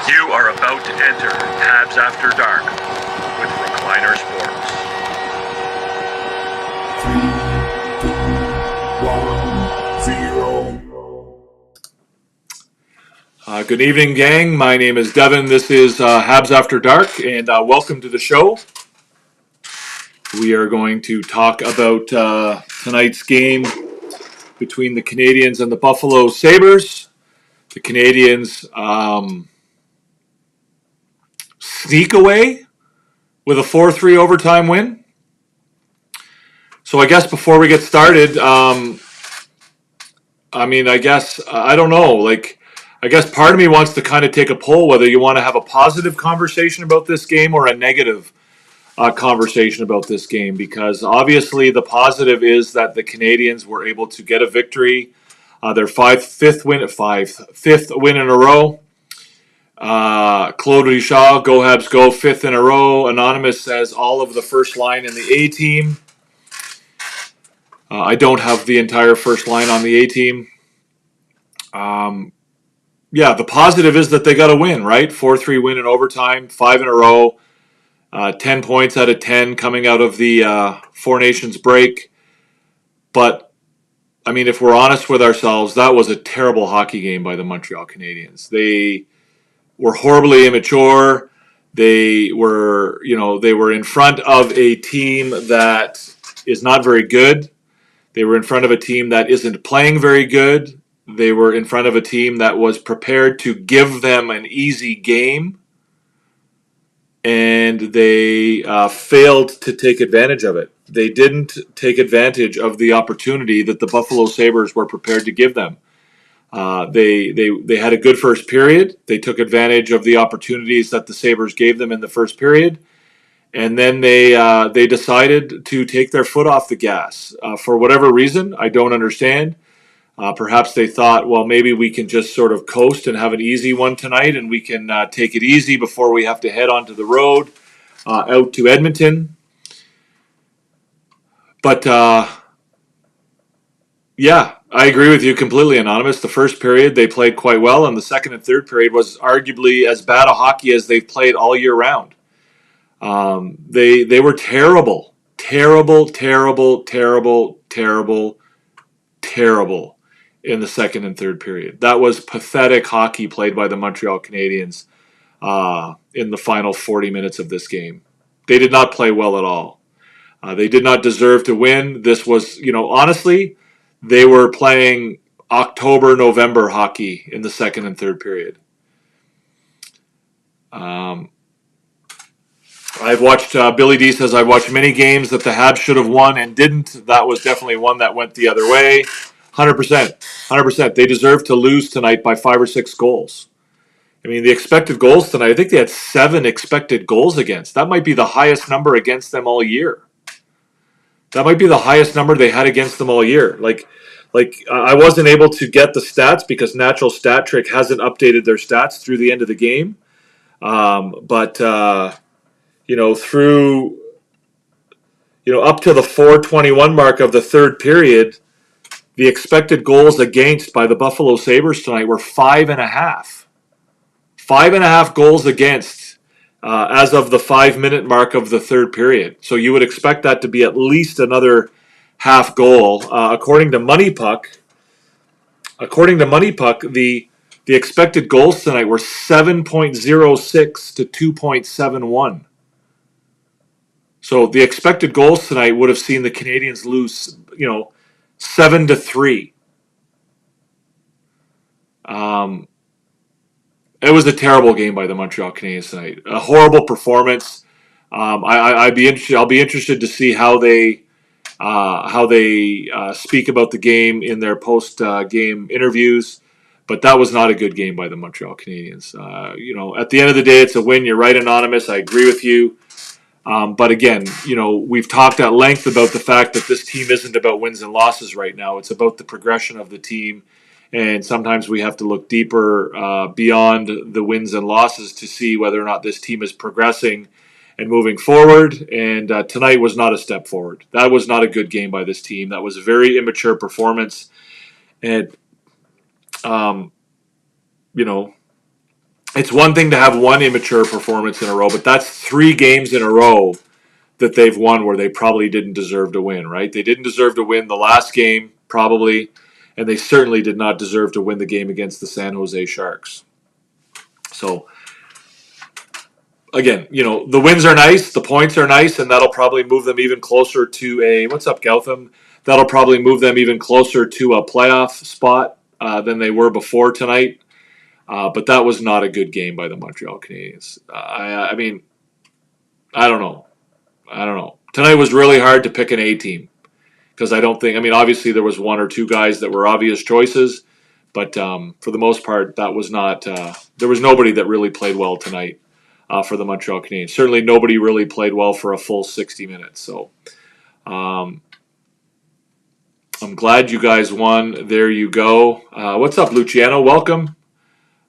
You are about to enter Habs After Dark with Recliner Sports. 3, 2, 1, 0. Good evening, gang. My name is Devin. This is Habs After Dark, and welcome to the show. We are going to talk about tonight's game between the Canadiens and the Buffalo Sabres. The Canadiens sneak away with a 4-3 overtime win. So I guess before we get started, I don't know. I guess part of me wants to kind of take a poll whether you want to have a positive conversation about this game or a negative conversation about this game, because obviously the positive is that the Canadiens were able to get a victory, their fifth win in a row. Claude Richard, go Habs go, 5th in a row. Anonymous says all of the first line in the A team. I don't have the entire first line on the A team. The positive is that they got a win, right? 4-3 win in overtime, 5 in a row. 10 points out of 10 coming out of the Four Nations break. But, I mean, if we're honest with ourselves, that was a terrible hockey game by the Montreal Canadiens. They were horribly immature. They were in front of a team that is not very good. They were in front of a team that isn't playing very good. They were in front of a team that was prepared to give them an easy game. And they failed to take advantage of it. They didn't take advantage of the opportunity that the Buffalo Sabres were prepared to give them. They had a good first period. They took advantage of the opportunities that the Sabres gave them in the first period. And then they decided to take their foot off the gas. For whatever reason, I don't understand. Perhaps they thought, well, maybe we can just sort of coast and have an easy one tonight, and we can take it easy before we have to head onto the road out to Edmonton. But, I agree with you completely, Anonymous. The first period, they played quite well, and the second and third period was arguably as bad a hockey as they've played all year round. They were terrible. Terrible in the second and third period. That was pathetic hockey played by the Montreal Canadiens in the final 40 minutes of this game. They did not play well at all. They did not deserve to win. This was, honestly, they were playing October, November hockey in the second and third period. I've watched, Billy D says, I've watched many games that the Habs should have won and didn't. That was definitely one that went the other way. 100%. They deserve to lose tonight by 5 or 6 goals. I mean, the expected goals tonight, I think they had 7 expected goals against. That might be the highest number against them all year. That might be the highest number they had against them all year. I wasn't able to get the stats because Natural Stat Trick hasn't updated their stats through the end of the game. Through up to the 4:21 mark of the third period, the expected goals against by the Buffalo Sabres tonight were 5.5. 5.5 goals against as of the 5-minute mark of the third period. So you would expect that to be at least another half goal. According to Money Puck, the expected goals tonight were 7.06 to 2.71. So the expected goals tonight would have seen the Canadiens lose, 7-3. It was a terrible game by the Montreal Canadiens tonight. A horrible performance. I'll be interested to see how they speak about the game in their post game interviews. But that was not a good game by the Montreal Canadiens. At the end of the day, it's a win. You're right, Anonymous. I agree with you. But again, we've talked at length about the fact that this team isn't about wins and losses right now. It's about the progression of the team. And sometimes we have to look deeper beyond the wins and losses to see whether or not this team is progressing and moving forward. And tonight was not a step forward. That was not a good game by this team. That was a very immature performance. And, it's one thing to have one immature performance in a row, but that's 3 games in a row that they've won where they probably didn't deserve to win, right? They didn't deserve to win the last game, probably, and they certainly did not deserve to win the game against the San Jose Sharks. So, again, the wins are nice, the points are nice, and that'll probably move them even closer to what's up, Gautham? That'll probably move them even closer to a playoff spot than they were before tonight. But that was not a good game by the Montreal Canadiens. I don't know. Tonight was really hard to pick an A team because obviously there was 1 or 2 guys that were obvious choices, but for the most part, that was not. There was nobody that really played well tonight for the Montreal Canadiens. Certainly, nobody really played well for a full 60 minutes. So, I'm glad you guys won. There you go. What's up, Luciano? Welcome.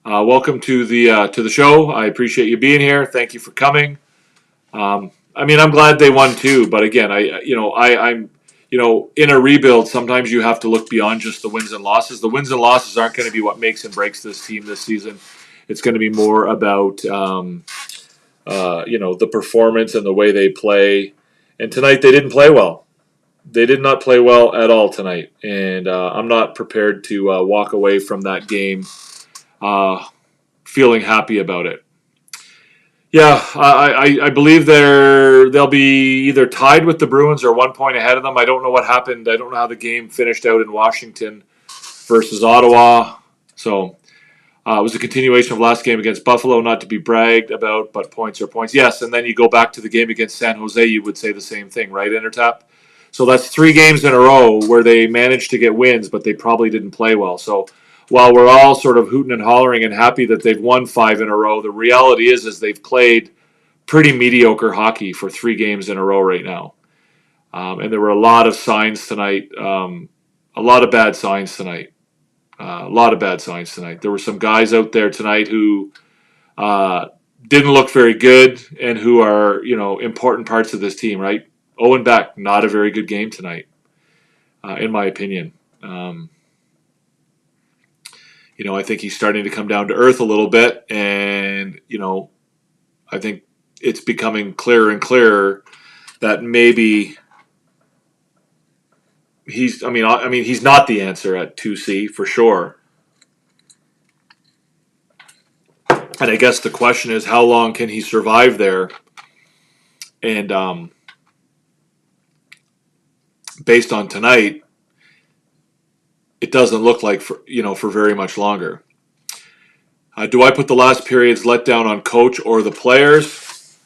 Welcome to the show. I appreciate you being here. Thank you for coming. I'm glad they won too. But again, I'm in a rebuild. Sometimes you have to look beyond just the wins and losses. The wins and losses aren't going to be what makes and breaks this team this season. It's going to be more about the performance and the way they play. And tonight they didn't play well. They did not play well at all tonight, and I'm not prepared to walk away from that game feeling happy about it. Yeah, I believe they'll be either tied with the Bruins or 1 point ahead of them. I don't know what happened. I don't know how the game finished out in Washington versus Ottawa. So it was a continuation of last game against Buffalo, not to be bragged about, but points are points. Yes, and then you go back to the game against San Jose, you would say the same thing, right, Intertap? So that's 3 games in a row where they managed to get wins, but they probably didn't play well. So while we're all sort of hooting and hollering and happy that they've won 5 in a row, the reality is they've played pretty mediocre hockey for 3 games in a row right now. And there were a lot of signs tonight, a lot of bad signs tonight. There were some guys out there tonight who didn't look very good and who are, important parts of this team, right? Owen Beck, not a very good game tonight, in my opinion. I think he's starting to come down to earth a little bit, and I think it's becoming clearer and clearer that maybe he's not the answer at 2C for sure. And I guess the question is, how long can he survive there? And based on tonight, it doesn't look like for very much longer. Do I put the last period's letdown on coach or the players?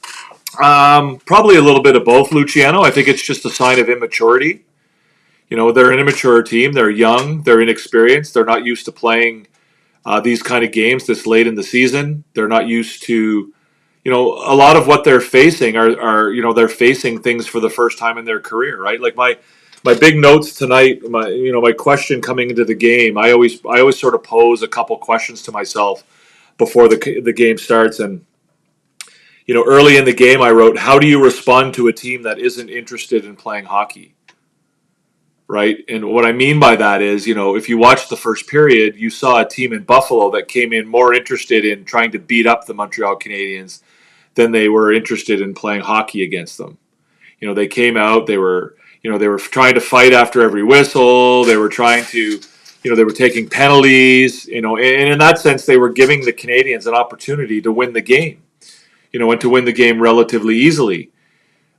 Probably a little bit of both, Luciano. I think it's just a sign of immaturity. They're an immature team. They're young. They're inexperienced. They're not used to playing these kind of games this late in the season. They're not used to, a lot of what they're facing are they're facing things for the first time in their career, right? Like my big notes tonight, my question coming into the game, I always sort of pose a couple questions to myself before the game starts. And, early in the game I wrote, how do you respond to a team that isn't interested in playing hockey? Right? And what I mean by that is, if you watched the first period, you saw a team in Buffalo that came in more interested in trying to beat up the Montreal Canadiens than they were interested in playing hockey against them. They came out, they were trying to fight after every whistle. They were trying to, they were taking penalties, and in that sense, they were giving the Canadiens an opportunity to win the game, and to win the game relatively easily.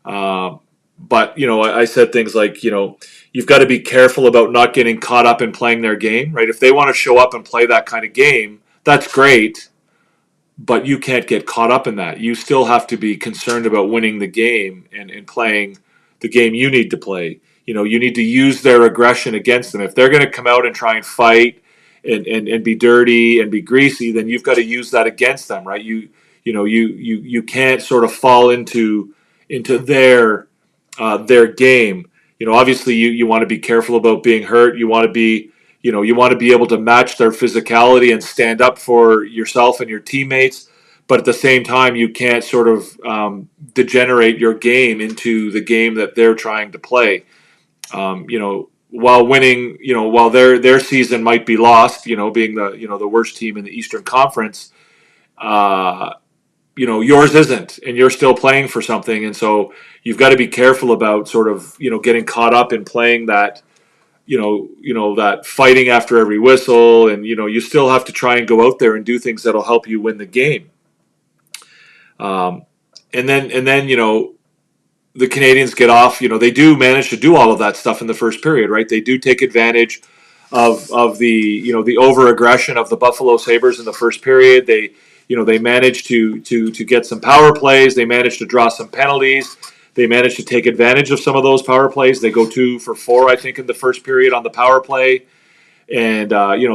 But, I said things like, you've got to be careful about not getting caught up in playing their game, right? If they want to show up and play that kind of game, that's great, but you can't get caught up in that. You still have to be concerned about winning the game and playing the game you need to play. You need to use their aggression against them. If they're going to come out and try and fight and be dirty and be greasy, then you've got to use that against them, right? You can't sort of fall into their game. Obviously you want to be careful about being hurt. You want to be able to match their physicality and stand up for yourself and your teammates. But at the same time, you can't sort of degenerate your game into the game that they're trying to play. While winning, while their season might be lost, being the worst team in the Eastern Conference, yours isn't, and you're still playing for something. And so you've got to be careful about sort of, getting caught up in playing that, that fighting after every whistle. And, you still have to try and go out there and do things that'll help you win the game. And then, the Canadiens get off, they do manage to do all of that stuff in the first period, right? They do take advantage of the, the over-aggression of the Buffalo Sabres in the first period. They manage to get some power plays. They manage to draw some penalties. They manage to take advantage of some of those power plays. They go 2 for 4, I think, in the first period on the power play. And,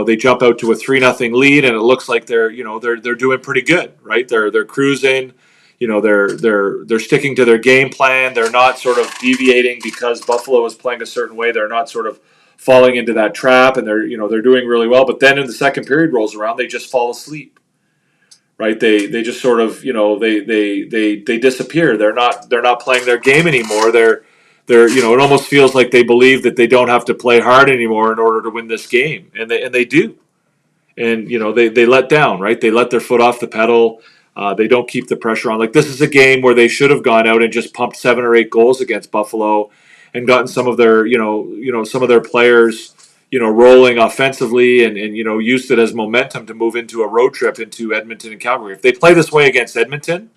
they jump out to a 3-0 lead, and it looks like they're doing pretty good, right? They're cruising. They're sticking to their game plan. They're not sort of deviating because Buffalo is playing a certain way. They're not sort of falling into that trap, and they're doing really well. But then in the second period rolls around, they just fall asleep, right? They just sort of they disappear. They're not playing their game anymore. They're it almost feels like they believe that they don't have to play hard anymore in order to win this game, and they do. And they let down, right? They let their foot off the pedal. They don't keep the pressure on. Like, this is a game where they should have gone out and just pumped 7 or 8 goals against Buffalo, and gotten some of their some of their players rolling offensively, and used it as momentum to move into a road trip into Edmonton and Calgary. If they play this way against Edmonton,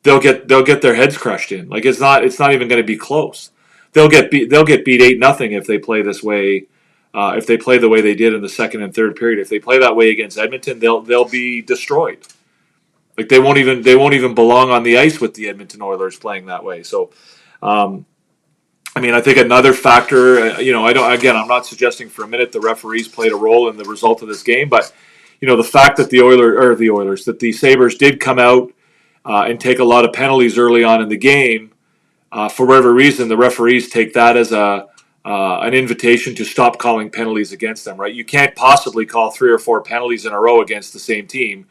they'll get their heads crushed in. Like, it's not even going to be close. They'll get beat 8-0 if they play this way. If they play the way they did in the second and third period, if they play that way against Edmonton, they'll be destroyed. Like, they won't even belong on the ice with the Edmonton Oilers playing that way. So, I think another factor, I'm not suggesting for a minute the referees played a role in the result of this game, but the fact that that the Sabres did come out and take a lot of penalties early on in the game, for whatever reason, the referees take that as an invitation to stop calling penalties against them. Right? You can't possibly call 3 or 4 penalties in a row against the same team,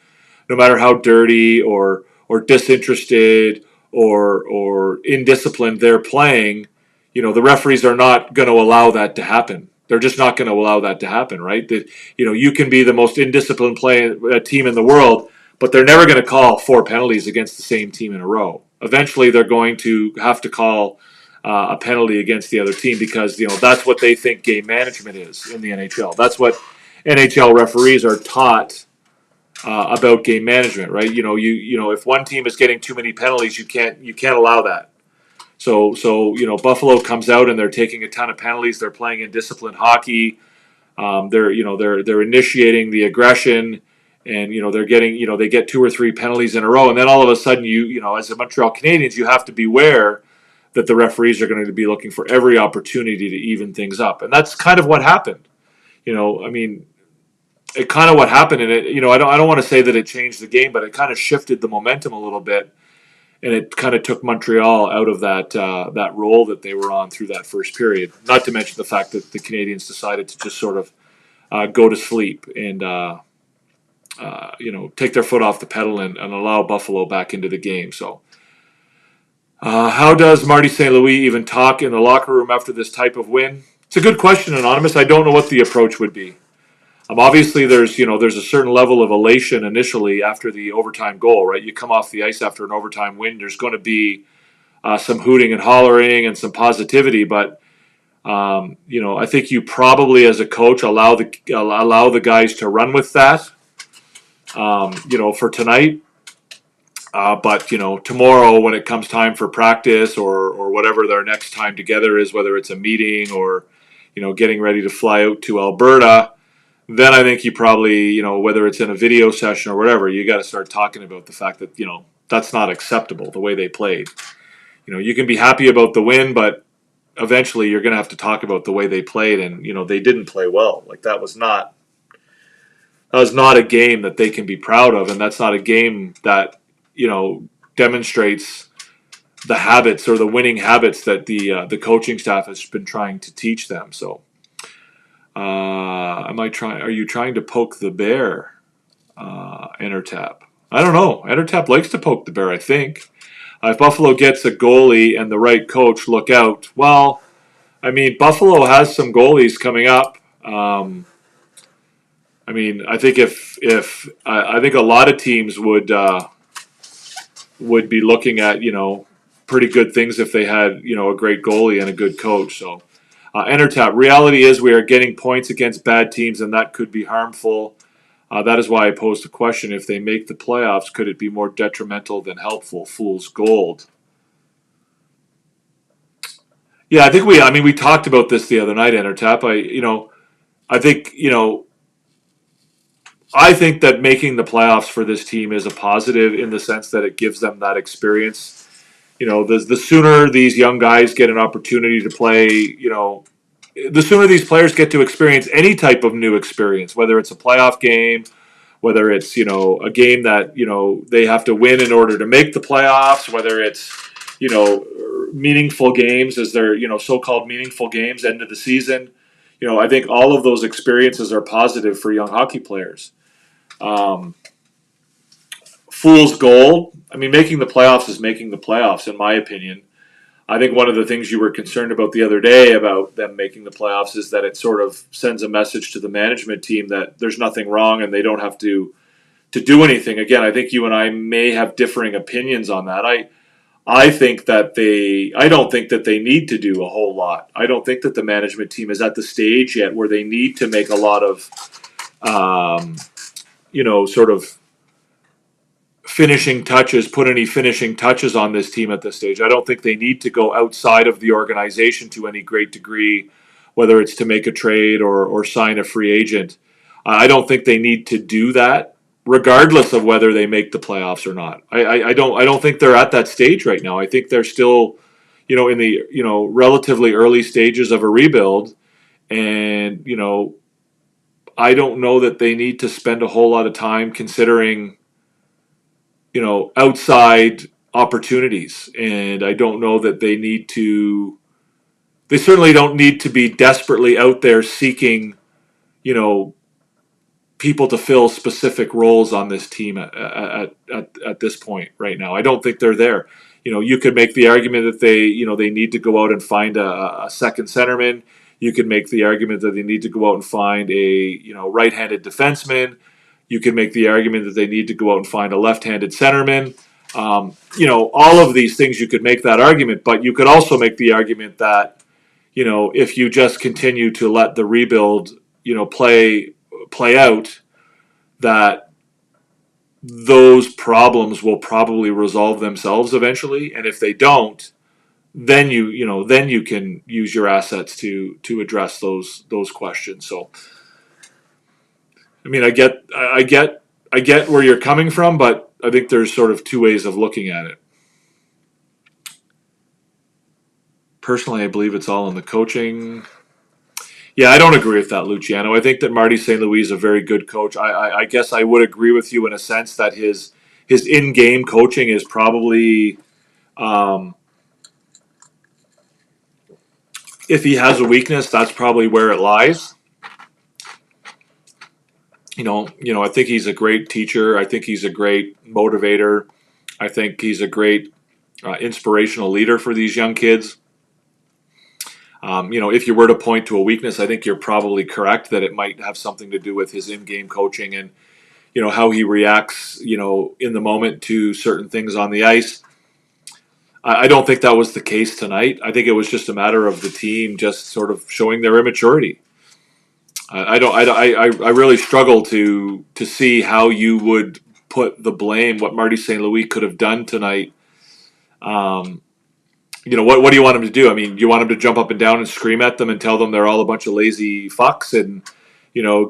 no matter how dirty or disinterested or indisciplined they're playing. The referees are not going to allow that to happen. They're just not going to allow that to happen, right? That you can be the most indisciplined team in the world, but they're never going to call 4 penalties against the same team in a row. Eventually, they're going to have to call a penalty against the other team, because that's what they think game management is in the NHL. That's what NHL referees are taught about game management, right? If one team is getting too many penalties, you can't allow that. So Buffalo comes out and they're taking a ton of penalties. They're playing indisciplined hockey. They're initiating the aggression, and they're getting they get 2 or 3 penalties in a row, and then all of a sudden as the Montreal Canadiens, you have to beware that the referees are going to be looking for every opportunity to even things up, and that's kind of what happened. It kind of what happened, and I don't want to say that it changed the game, but it kind of shifted the momentum a little bit. And it kind of took Montreal out of that role that they were on through that first period. Not to mention the fact that the Canadiens decided to just sort of go to sleep and take their foot off the pedal and allow Buffalo back into the game. So, how does Marty St. Louis even talk in the locker room after this type of win? It's a good question, Anonymous. I don't know what the approach would be. Obviously, there's a certain level of elation initially after the overtime goal, right? You come off the ice after an overtime win, there's going to be some hooting and hollering and some positivity, but I think you probably, as a coach, allow the guys to run with that, for tonight. But tomorrow, when it comes time for practice or whatever their next time together is, whether it's a meeting or getting ready to fly out to Alberta, then I think you probably, whether it's in a video session or whatever, you got to start talking about the fact that, that's not acceptable, the way they played. You can be happy about the win, but eventually you're going to have to talk about the way they played, and, they didn't play well. Like, that was not that was not a game that they can be proud of, and that's not a game that demonstrates the habits or the winning habits that the coaching staff has been trying to teach them. So, are you trying to poke the bear, Entertap? I don't know. Entertap likes to poke the bear, I think. If Buffalo gets a goalie and the right coach, look out. Well, I mean, Buffalo has some goalies coming up. I think I think a lot of teams would be looking at pretty good things if they had a great goalie and a good coach. So, Entertap. Reality is we are getting points against bad teams, and that could be harmful. That is why I posed the question: if they make the playoffs, could it be more detrimental than helpful? Fool's gold. Yeah, I think we talked about this the other night, Entertap. I think that making the playoffs for this team is a positive in the sense that it gives them that experience. The sooner these young guys get an opportunity to play, the sooner these players get to experience any type of new experience, whether it's a playoff game, whether it's a game that they have to win in order to make the playoffs, whether it's meaningful games as their so-called meaningful games end of the season. I think all of those experiences are positive for young hockey players. Fool's gold. Making the playoffs is making the playoffs, in my opinion. I think one of the things you were concerned about the other day about them making the playoffs is that it sort of sends a message to the management team that there's nothing wrong and they don't have to do anything. Again, I think you and I may have differing opinions on that. I think that I don't think that they need to do a whole lot. I don't think that the management team is at the stage yet where they need to make a lot of sort of put any finishing touches on this team at this stage. I don't think they need to go outside of the organization to any great degree, whether it's to make a trade or sign a free agent. I don't think they need to do that, regardless of whether they make the playoffs or not. I don't think they're at that stage right now. I think they're still, in the relatively early stages of a rebuild, and I don't know that they need to spend a whole lot of time considering outside opportunities. And I don't know that they certainly don't need to be desperately out there seeking, people to fill specific roles on this team at this point right now. I don't think they're there. You could make the argument that they need to go out and find a second centerman. You could make the argument that they need to go out and find a, right-handed defenseman. You can make the argument that they need to go out and find a left-handed centerman. All of these things you could make that argument, but you could also make the argument that, if you just continue to let the rebuild, play out, that those problems will probably resolve themselves eventually. And if they don't, then you can use your assets to address those questions. So, I get where you're coming from, but I think there's sort of two ways of looking at it. Personally, I believe it's all in the coaching. Yeah, I don't agree with that, Luciano. I think that Marty St. Louis is a very good coach. I guess I would agree with you in a sense that his in-game coaching is probably, if he has a weakness, that's probably where it lies. I think he's a great teacher. I think he's a great motivator. I think he's a great inspirational leader for these young kids. If you were to point to a weakness, I think you're probably correct that it might have something to do with his in-game coaching and, how he reacts, in the moment to certain things on the ice. I don't think that was the case tonight. I think it was just a matter of the team just sort of showing their immaturity. I really struggle to see how you would put the blame, what Marty St. Louis could have done tonight. What do you want him to do? You want him to jump up and down and scream at them and tell them they're all a bunch of lazy fucks and,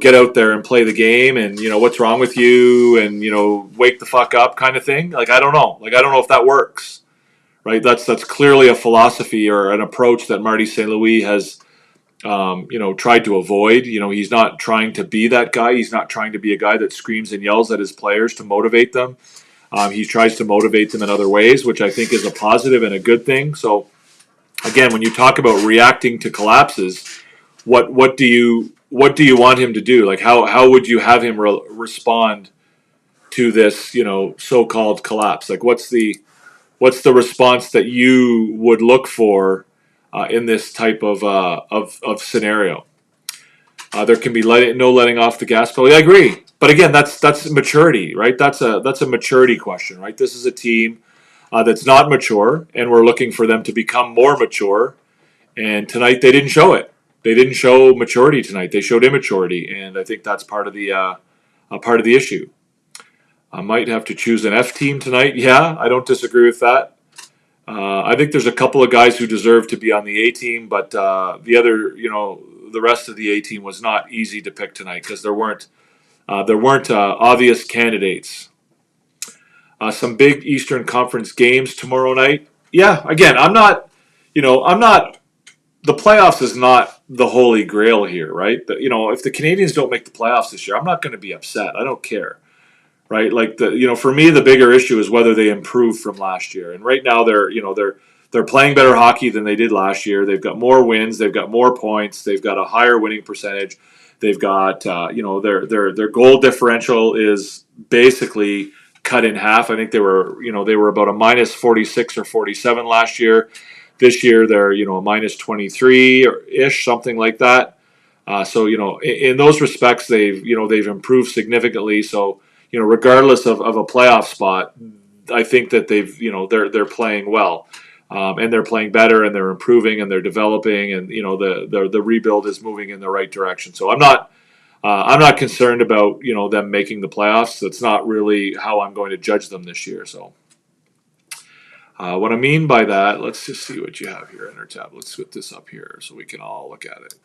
get out there and play the game and, what's wrong with you and, wake the fuck up kind of thing? I don't know. I don't know if that works, right? That's clearly a philosophy or an approach that Marty St. Louis has tried to avoid. He's not trying to be that guy. He's not trying to be a guy that screams and yells at his players to motivate them. He tries to motivate them in other ways, which I think is a positive and a good thing. So again, when you talk about reacting to collapses, what do you want him to do? Like how would you have him respond to this so-called collapse? Like what's the response that you would look for in this type of scenario? There can be no letting off the gas pedal. Yeah, I agree, but again, that's maturity, right? That's a maturity question, right? This is a team that's not mature, and we're looking for them to become more mature. And tonight they didn't show it. They didn't show maturity tonight. They showed immaturity, and I think that's part of the issue. I might have to choose an F team tonight. Yeah, I don't disagree with that. I think there's a couple of guys who deserve to be on the A team, but the rest of the A team was not easy to pick tonight because there weren't obvious candidates. Some big Eastern Conference games tomorrow night. Yeah, again, I'm not. The playoffs is not the holy grail here, right? If the Canadiens don't make the playoffs this year, I'm not going to be upset. I don't care. Right, like for me, the bigger issue is whether they improve from last year. And right now, they're playing better hockey than they did last year. They've got more wins, they've got more points, they've got a higher winning percentage. They've got their goal differential is basically cut in half. I think they were about a minus 46 or 47 last year. This year they're a minus 23 or ish, something like that. So in those respects, they've improved significantly. So regardless of a playoff spot, I think that they're playing well, and they're playing better, and they're improving, and they're developing, and the rebuild is moving in the right direction. So I'm not concerned about them making the playoffs. That's not really how I'm going to judge them this year. So what I mean by that, let's just see what you have here in our tab. Let's put this up here so we can all look at it.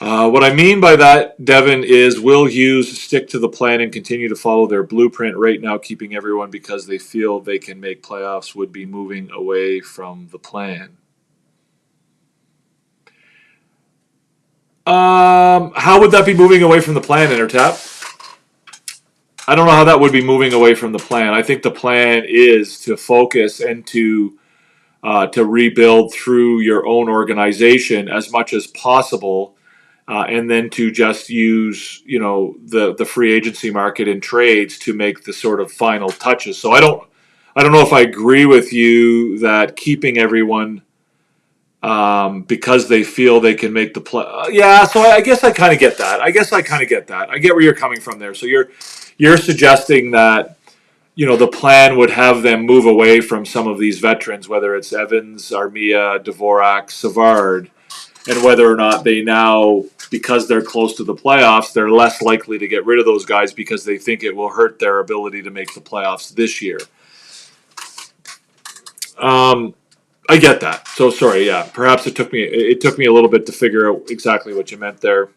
What I mean by that, Devin, is will Hughes stick to the plan and continue to follow their blueprint right now, keeping everyone because they feel they can make playoffs would be moving away from the plan? How would that be moving away from the plan, Intertap? I don't know how that would be moving away from the plan. I think the plan is to focus and to rebuild through your own organization as much as possible. And then to just use, the free agency market and trades to make the sort of final touches. So I don't know if I agree with you that keeping everyone because they feel they can make the play. Yeah, so I guess I kind of get that. I get where you're coming from there. So you're suggesting that the plan would have them move away from some of these veterans, whether it's Evans, Armia, Dvorak, Savard. And whether or not they now, because they're close to the playoffs, they're less likely to get rid of those guys because they think it will hurt their ability to make the playoffs this year. I get that. So sorry, yeah. Perhaps it took me a little bit to figure out exactly what you meant there,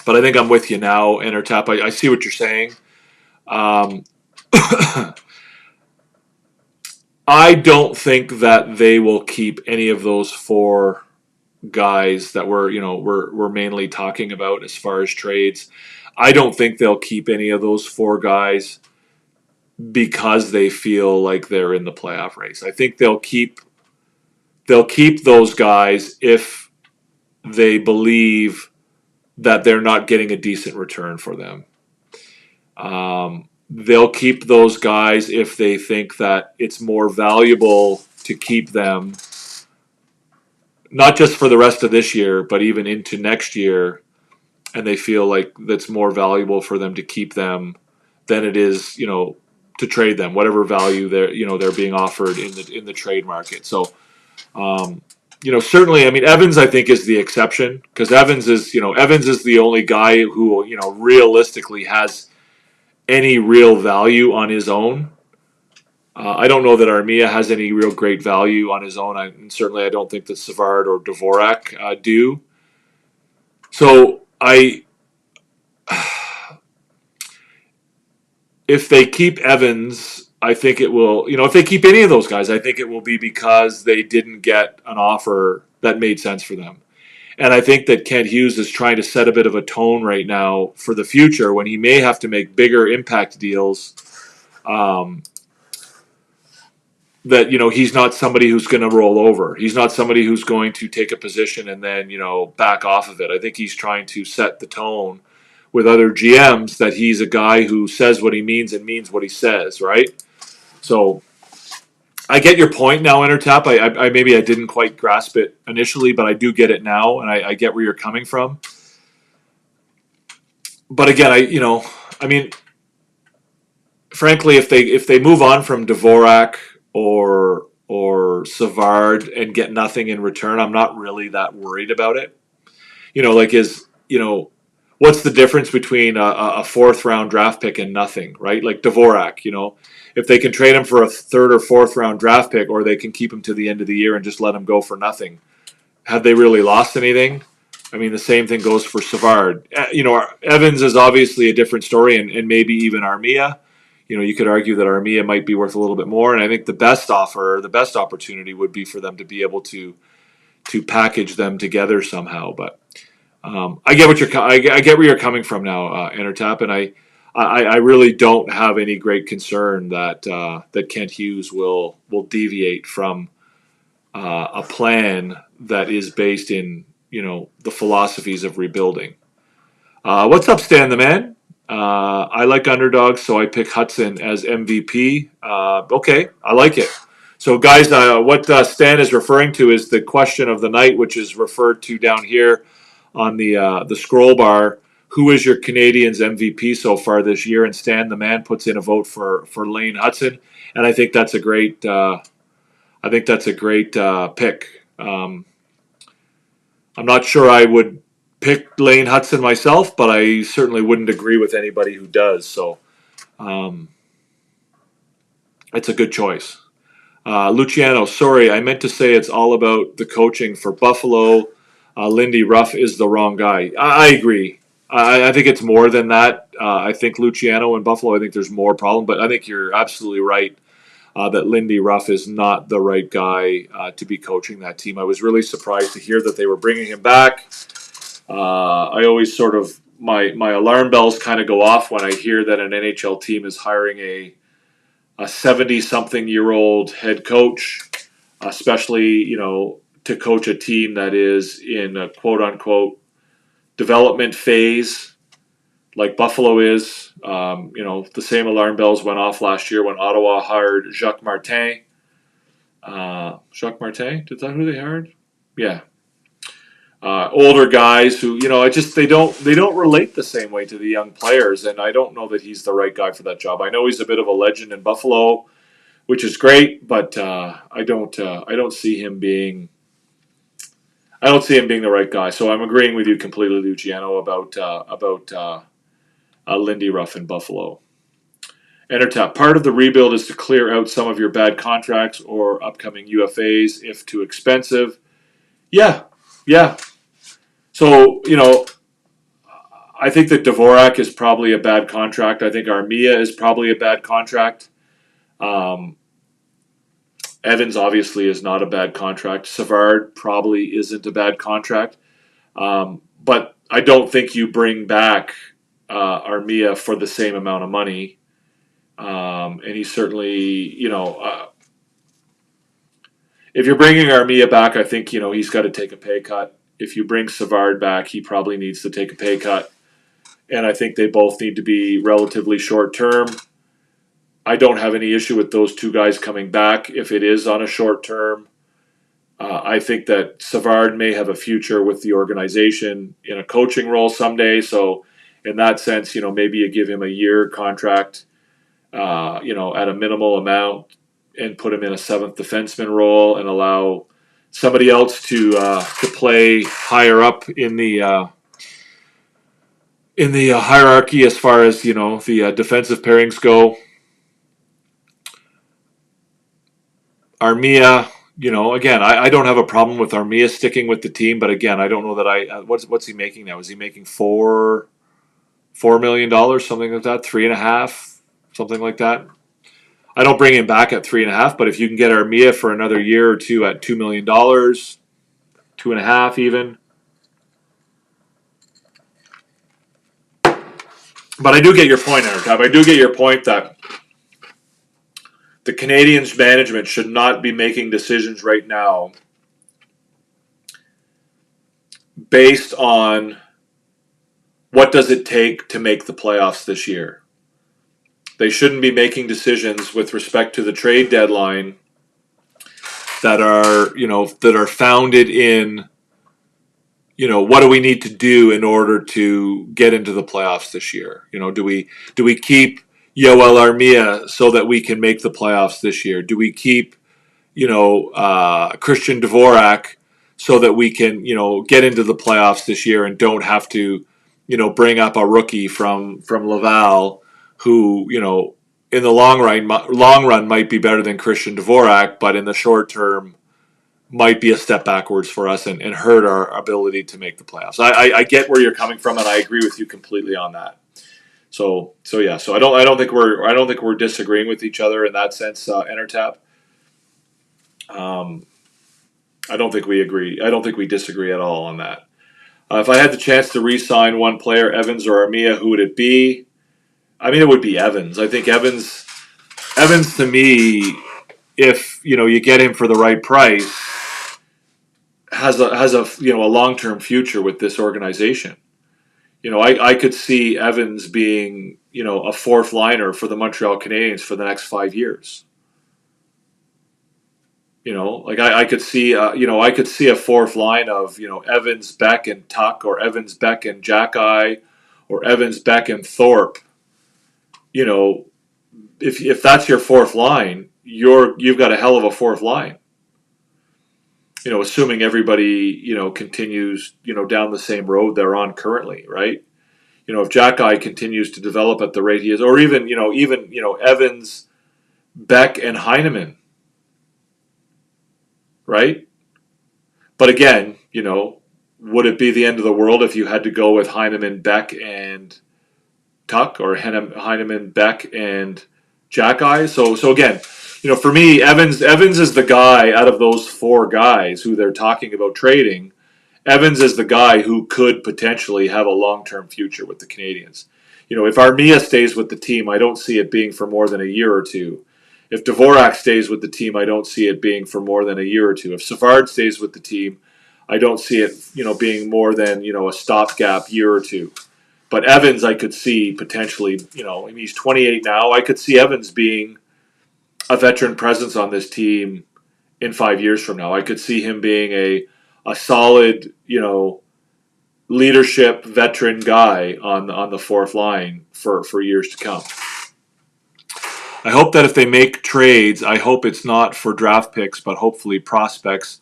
but I think I'm with you now, Intertap. I see what you're saying. I don't think that they will keep any of those four guys that we're mainly talking about as far as trades. I don't think they'll keep any of those four guys because they feel like they're in the playoff race. I think they'll keep those guys if they believe that they're not getting a decent return for them. They'll keep those guys if they think that it's more valuable to keep them, not just for the rest of this year, but even into next year, and they feel like that's more valuable for them to keep them than it is, to trade them, whatever value they're being offered in the trade market. So, certainly, I mean, Evans, I think, is the exception because Evans is the only guy who, realistically has any real value on his own. I don't know that Armia has any real great value on his own. And certainly I don't think that Savard or Dvorak do. So if they keep Evans I think it will, if they keep any of those guys, I think it will be because they didn't get an offer that made sense for them. And I think that Kent Hughes is trying to set a bit of a tone right now for the future when he may have to make bigger impact deals. That he's not somebody who's going to roll over. He's not somebody who's going to take a position and then back off of it. I think he's trying to set the tone with other GMs that he's a guy who says what he means and means what he says, right? So I get your point now, Intertap. I maybe I didn't quite grasp it initially, but I do get it now, and I get where you're coming from. But again, I mean, frankly, if they move on from Dvorak or Savard and get nothing in return, I'm not really that worried about it. What's the difference between a fourth round draft pick and nothing, right? Like Dvorak, if they can trade him for a third or fourth round draft pick, or they can keep him to the end of the year and just let him go for nothing, have they really lost anything? I mean, the same thing goes for Savard. Evans is obviously a different story, and maybe even Armia. You could argue that Armia might be worth a little bit more, and I think the best opportunity would be for them to be able to package them together somehow. But I get where you're coming from now, Intertap, and I really don't have any great concern that Kent Hughes will deviate from a plan that is based in the philosophies of rebuilding. What's up, Stan the Man? I like underdogs, so I pick Hudson as MVP. Okay, I like it. So, guys, what Stan is referring to is the question of the night, which is referred to down here on the scroll bar. Who is your Canadiens MVP so far this year? And Stan the Man puts in a vote for Lane Hudson, and I think that's a great pick. I'm not sure I would pick Lane Hudson myself, but I certainly wouldn't agree with anybody who does. So it's a good choice. Luciano, sorry, I meant to say it's all about the coaching for Buffalo. Lindy Ruff is the wrong guy. I agree. I think it's more than that. I think Luciano in Buffalo, I think there's more problem, but I think you're absolutely right that Lindy Ruff is not the right guy to be coaching that team. I was really surprised to hear that they were bringing him back. I always sort of, my alarm bells kind of go off when I hear that an NHL team is hiring a 70-something-year-old head coach, especially, to coach a team that is in a quote-unquote development phase like Buffalo is. The same alarm bells went off last year when Ottawa hired Jacques Martin. Jacques Martin? Is that who they hired? Yeah. Older guys who, they don't relate the same way to the young players, and I don't know that he's the right guy for that job. I know he's a bit of a legend in Buffalo, which is great, but I don't see him being the right guy. So I'm agreeing with you completely, Luciano, about Lindy Ruff in Buffalo. Intertap. Part of the rebuild is to clear out some of your bad contracts or upcoming UFAs if too expensive. Yeah. So, I think that Dvorak is probably a bad contract. I think Armia is probably a bad contract. Evans obviously is not a bad contract. Savard probably isn't a bad contract. But I don't think you bring back Armia for the same amount of money. And he certainly, if you're bringing Armia back, I think, he's got to take a pay cut. If you bring Savard back, he probably needs to take a pay cut. And I think they both need to be relatively short term. I don't have any issue with those two guys coming back if it is on a short term. I think that Savard may have a future with the organization in a coaching role someday. So in that sense, maybe you give him a year contract, at a minimal amount and put him in a seventh defenseman role and allow somebody else to play higher up in the hierarchy as far as the defensive pairings go. Armia, again, I don't have a problem with Armia sticking with the team, but again, I don't know that what's he making now? Is he making $4 million, something like that, $3.5, something like that? I don't bring him back at 3.5, but if you can get Armia for another year or two at $2 million, 2.5 even. But I do get your point, Tab. I do get your point that the Canadiens management should not be making decisions right now based on what does it take to make the playoffs this year. They shouldn't be making decisions with respect to the trade deadline that are founded in, what do we need to do in order to get into the playoffs this year? Do we keep Yoel Armia so that we can make the playoffs this year? Do we keep, Christian Dvorak so that we can, get into the playoffs this year and don't have to, bring up a rookie from Laval who, in the long run might be better than Christian Dvorak, but in the short term might be a step backwards for us and hurt our ability to make the playoffs. I get where you're coming from, and I agree with you completely on that. So yeah. So I don't think we're disagreeing with each other in that sense, Entertap. I don't think we agree. I don't think we disagree at all on that. If I had the chance to re-sign one player, Evans or Armia, who would it be? I mean, it would be Evans. I think Evans to me, if you get him for the right price, has a long-term future with this organization. I could see Evans being a fourth liner for the Montreal Canadiens for the next 5 years. I could see a fourth line of Evans, Beck, and Tuck, or Evans, Beck, and Jack-I, or Evans, Beck, and Thorpe. If that's your fourth line, you've got a hell of a fourth line. Assuming everybody, continues, down the same road they're on currently, right? If Jack-I continues to develop at the rate he is, or even Evans, Beck, and Heineman, right? But again, would it be the end of the world if you had to go with Heineman, Beck, and Tuck, or Heineman, Beck, and Jack-I? So again, for me, Evans is the guy out of those four guys who they're talking about trading. Evans is the guy who could potentially have a long-term future with the Canadiens. If Armia stays with the team, I don't see it being for more than a year or two. If Dvorak stays with the team, I don't see it being for more than a year or two. If Savard stays with the team, I don't see it, being more than, a stopgap year or two. But Evans, I could see potentially, he's 28 now. I could see Evans being a veteran presence on this team in 5 years from now. I could see him being a solid, leadership veteran guy on the fourth line for years to come. I hope that if they make trades, I hope it's not for draft picks, but hopefully prospects.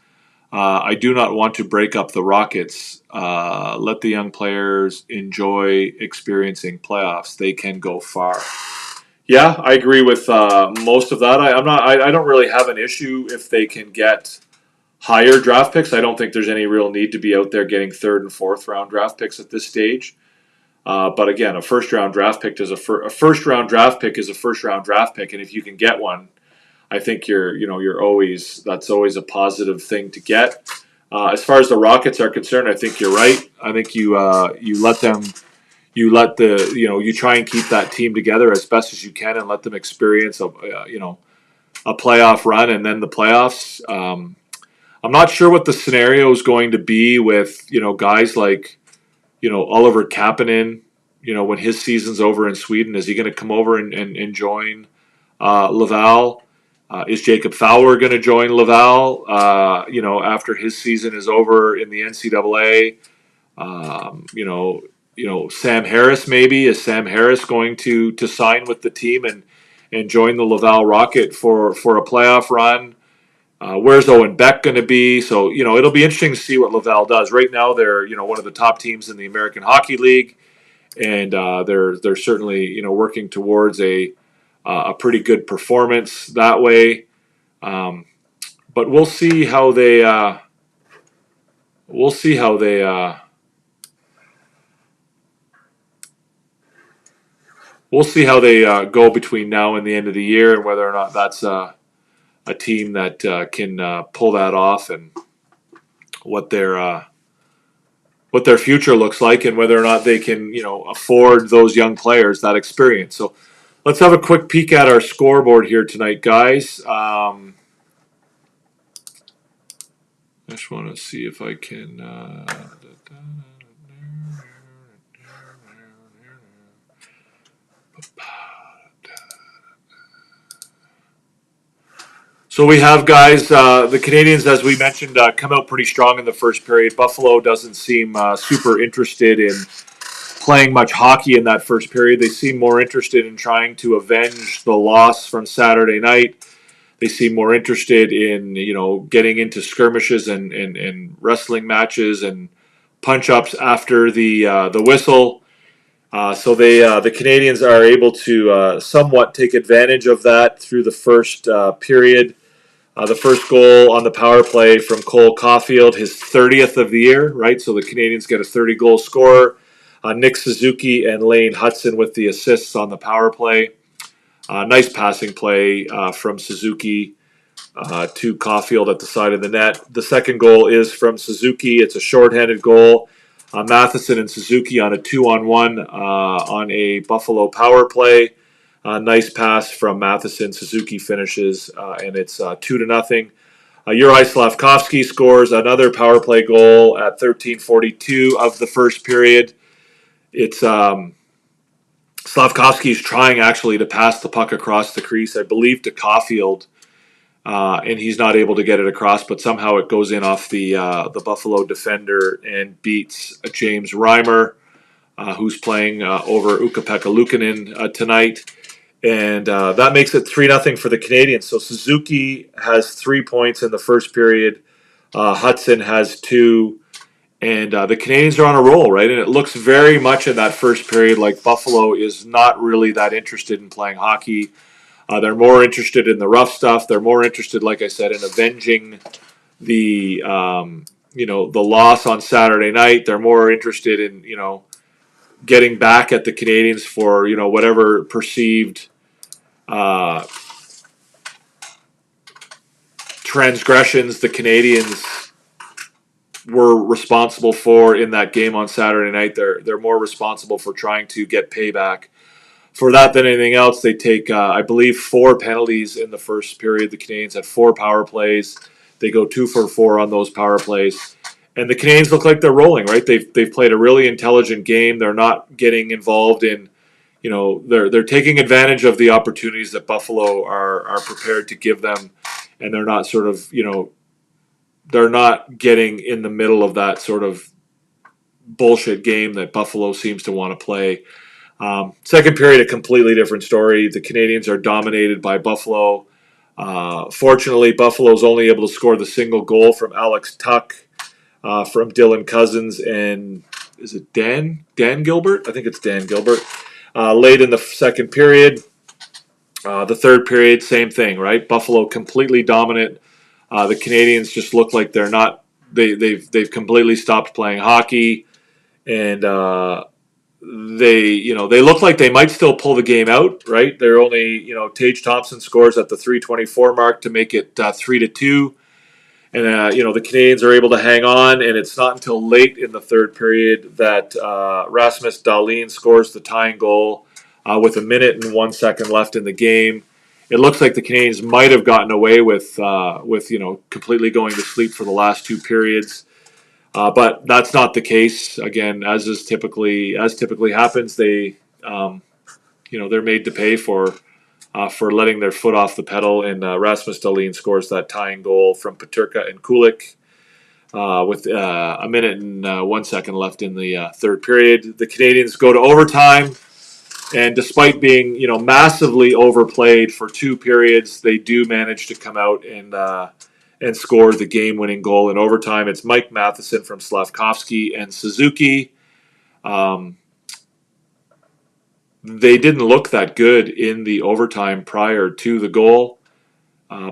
I do not want to break up the Rockets. Let the young players enjoy experiencing playoffs. They can go far. Yeah, I agree with most of that. I don't really have an issue if they can get higher draft picks. I don't think there's any real need to be out there getting third and fourth round draft picks at this stage. But again, a first round draft pick is a first round draft pick, and if you can get one, I think that's always a positive thing to get. As far as the Rockets are concerned, I think you're right. I think you try and keep that team together as best as you can and let them experience a playoff run and then the playoffs. I'm not sure what the scenario is going to be with guys like Oliver Kapanen, when his season's over in Sweden. Is he going to come over and join Laval? Is Jacob Fowler going to join Laval, after his season is over in the NCAA? Sam Harris maybe. Is Sam Harris going to sign with the team and join the Laval Rocket for a playoff run? Where's Owen Beck going to be? So, it'll be interesting to see what Laval does. Right now, they're, one of the top teams in the American Hockey League, and they're certainly, working towards a pretty good performance that way. But we'll see how they we'll see how they go between now and the end of the year, and whether or not that's a team that can pull that off, and what their future looks like, and whether or not they can afford those young players that experience. So let's have a quick peek at our scoreboard here tonight, guys. I just want to see if I can. So we have, guys, the Canadiens, as we mentioned, come out pretty strong in the first period. Buffalo doesn't seem super interested in playing much hockey in that first period. They seem more interested in trying to avenge the loss from Saturday night. They seem more interested in getting into skirmishes and wrestling matches and punch-ups after the whistle. So the Canadiens are able to somewhat take advantage of that through the first period. The first goal on the power play from Cole Caulfield, his 30th of the year, right? So the Canadiens get a 30-goal scorer. Nick Suzuki and Lane Hudson with the assists on the power play. Nice passing play from Suzuki to Caulfield at the side of the net. The second goal is from Suzuki. It's a shorthanded goal. Matheson and Suzuki on a 2-on-1 on a Buffalo power play. Nice pass from Matheson. Suzuki finishes, and it's 2-0. Juraj Slafkovsky scores another power play goal at 13:42 of the first period. It's Slafkovsky's trying actually to pass the puck across the crease, I believe, to Caulfield, and he's not able to get it across, but somehow it goes in off the Buffalo defender and beats James Reimer, who's playing over Ukko-Pekka Luukkonen tonight. And that makes it 3-0 for the Canadiens. So Suzuki has 3 points in the first period. Hudson has 2. And the Canadiens are on a roll, right? And it looks very much in that first period like Buffalo is not really that interested in playing hockey. They're more interested in the rough stuff. They're more interested, like I said, in avenging the the loss on Saturday night. They're more interested in getting back at the Canadiens for whatever perceived transgressions the Canadiens were responsible for in that game on Saturday night. They're more responsible for trying to get payback for that than anything else. They take, I believe, 4 penalties in the first period. The Canadiens had 4 power plays. They go 2 for 4 on those power plays. And the Canadiens look like they're rolling, right? They've played a really intelligent game. They're not getting involved in, they're taking advantage of the opportunities that Buffalo are prepared to give them, and they're not sort of, they're not getting in the middle of that sort of bullshit game that Buffalo seems to want to play. Second period, a completely different story. The Canadiens are dominated by Buffalo. Fortunately, Buffalo's only able to score the single goal from Alex Tuck, from Dylan Cousins, and is it Dan Gilbert? I think it's Dan Gilbert. Late in the second period. The third period, same thing, right? Buffalo completely dominant. The Canadiens just look like they're not. They've completely stopped playing hockey, and they look like they might still pull the game out, right? They're only Tage Thompson scores at the 3:24 mark to make it 3-2, and the Canadiens are able to hang on, and it's not until late in the third period that Rasmus Dahlin scores the tying goal with 1 minute and 1 second left in the game. It looks like the Canadiens might have gotten away with completely going to sleep for the last 2 periods. But that's not the case. Again, as typically happens, they're made to pay for letting their foot off the pedal. And Rasmus Dahlin scores that tying goal from Peterka and Kulik with 1 minute and 1 second left in the third period. The Canadiens go to overtime, and despite being massively overplayed for 2 periods, they do manage to come out and score the game-winning goal in overtime. It's Mike Matheson from Slafkovsky and Suzuki. They didn't look that good in the overtime prior to the goal.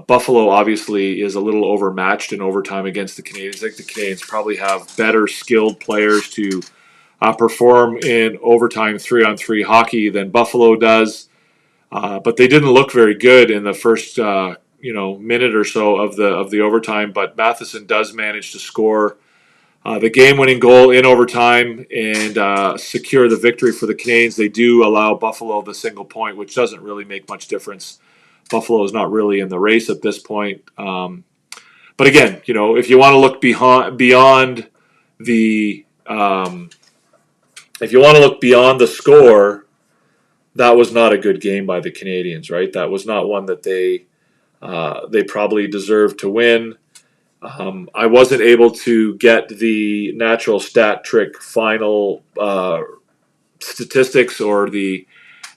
Buffalo obviously is a little overmatched in overtime against the Canadiens. I think the Canadiens probably have better skilled players to perform in overtime 3-on-3 hockey than Buffalo does. But they didn't look very good in the first minute or so of the overtime. But Matheson does manage to score the game-winning goal in overtime and secure the victory for the Canadiens. They do allow Buffalo the single point, which doesn't really make much difference. Buffalo is not really in the race at this point. But again, if you want to look beyond the score, that was not a good game by the Canadiens, right? That was not one that they probably deserved to win. I wasn't able to get the natural stat trick final statistics or the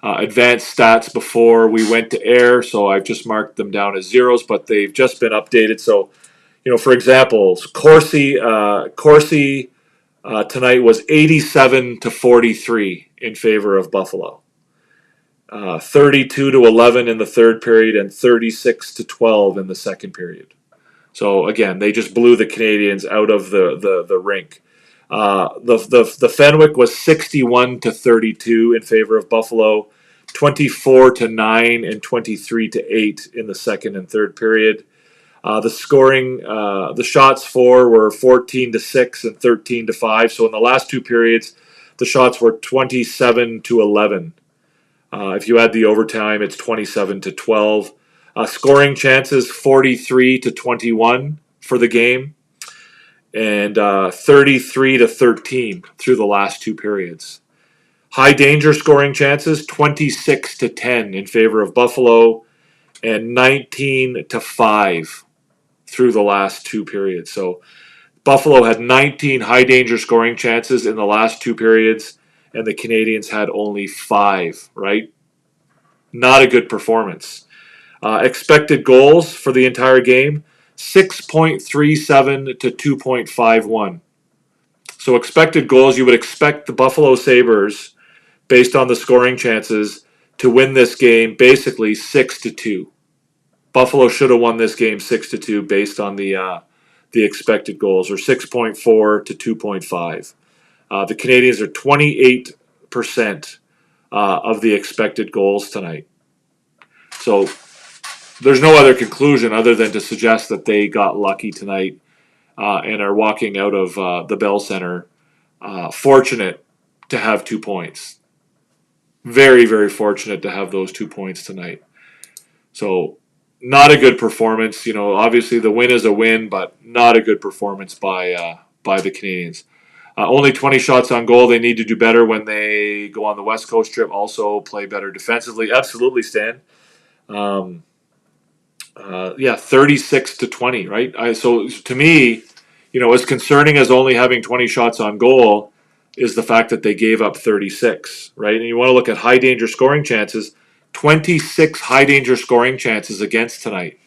advanced stats before we went to air, so I've just marked them down as zeros, but they've just been updated. So, for example, Corsi tonight was 87-43 in favor of Buffalo. 32-11 in the third period and 36-12 in the second period. So again, they just blew the Canadiens out of the rink. The Fenwick was 61-32 in favor of Buffalo, 24-9 and 23-8 in the second and third period. The shots for were 14-6 and 13-5. So in the last two periods, the shots were 27-11. If you add the overtime, it's 27-12. Scoring chances 43-21 for the game, and 33-13 through the last two periods. High danger scoring chances 26-10 in favor of Buffalo, and 19-5 through the last two periods. So Buffalo had 19 high danger scoring chances in the last two periods, and the Canadiens had only 5, right? Not a good performance. Expected goals for the entire game, 6.37 to 2.51. So expected goals, you would expect the Buffalo Sabres, based on the scoring chances, to win this game basically 6-2. Buffalo should have won this game 6-2 based on the expected goals, or 6.4 to 2.5. The Canadiens are 28% of the expected goals tonight. So there's no other conclusion other than to suggest that they got lucky tonight and are walking out of the Bell Center fortunate to have 2 points. Very, very fortunate to have those 2 points tonight. So not a good performance. Obviously the win is a win, but not a good performance by the Canadiens. Only 20 shots on goal. They need to do better when they go on the West Coast trip. Also play better defensively. Absolutely, Stan. 36-20, right? So to me, as concerning as only having 20 shots on goal is the fact that they gave up 36, right? And you want to look at high danger scoring chances, 26 high danger scoring chances against tonight.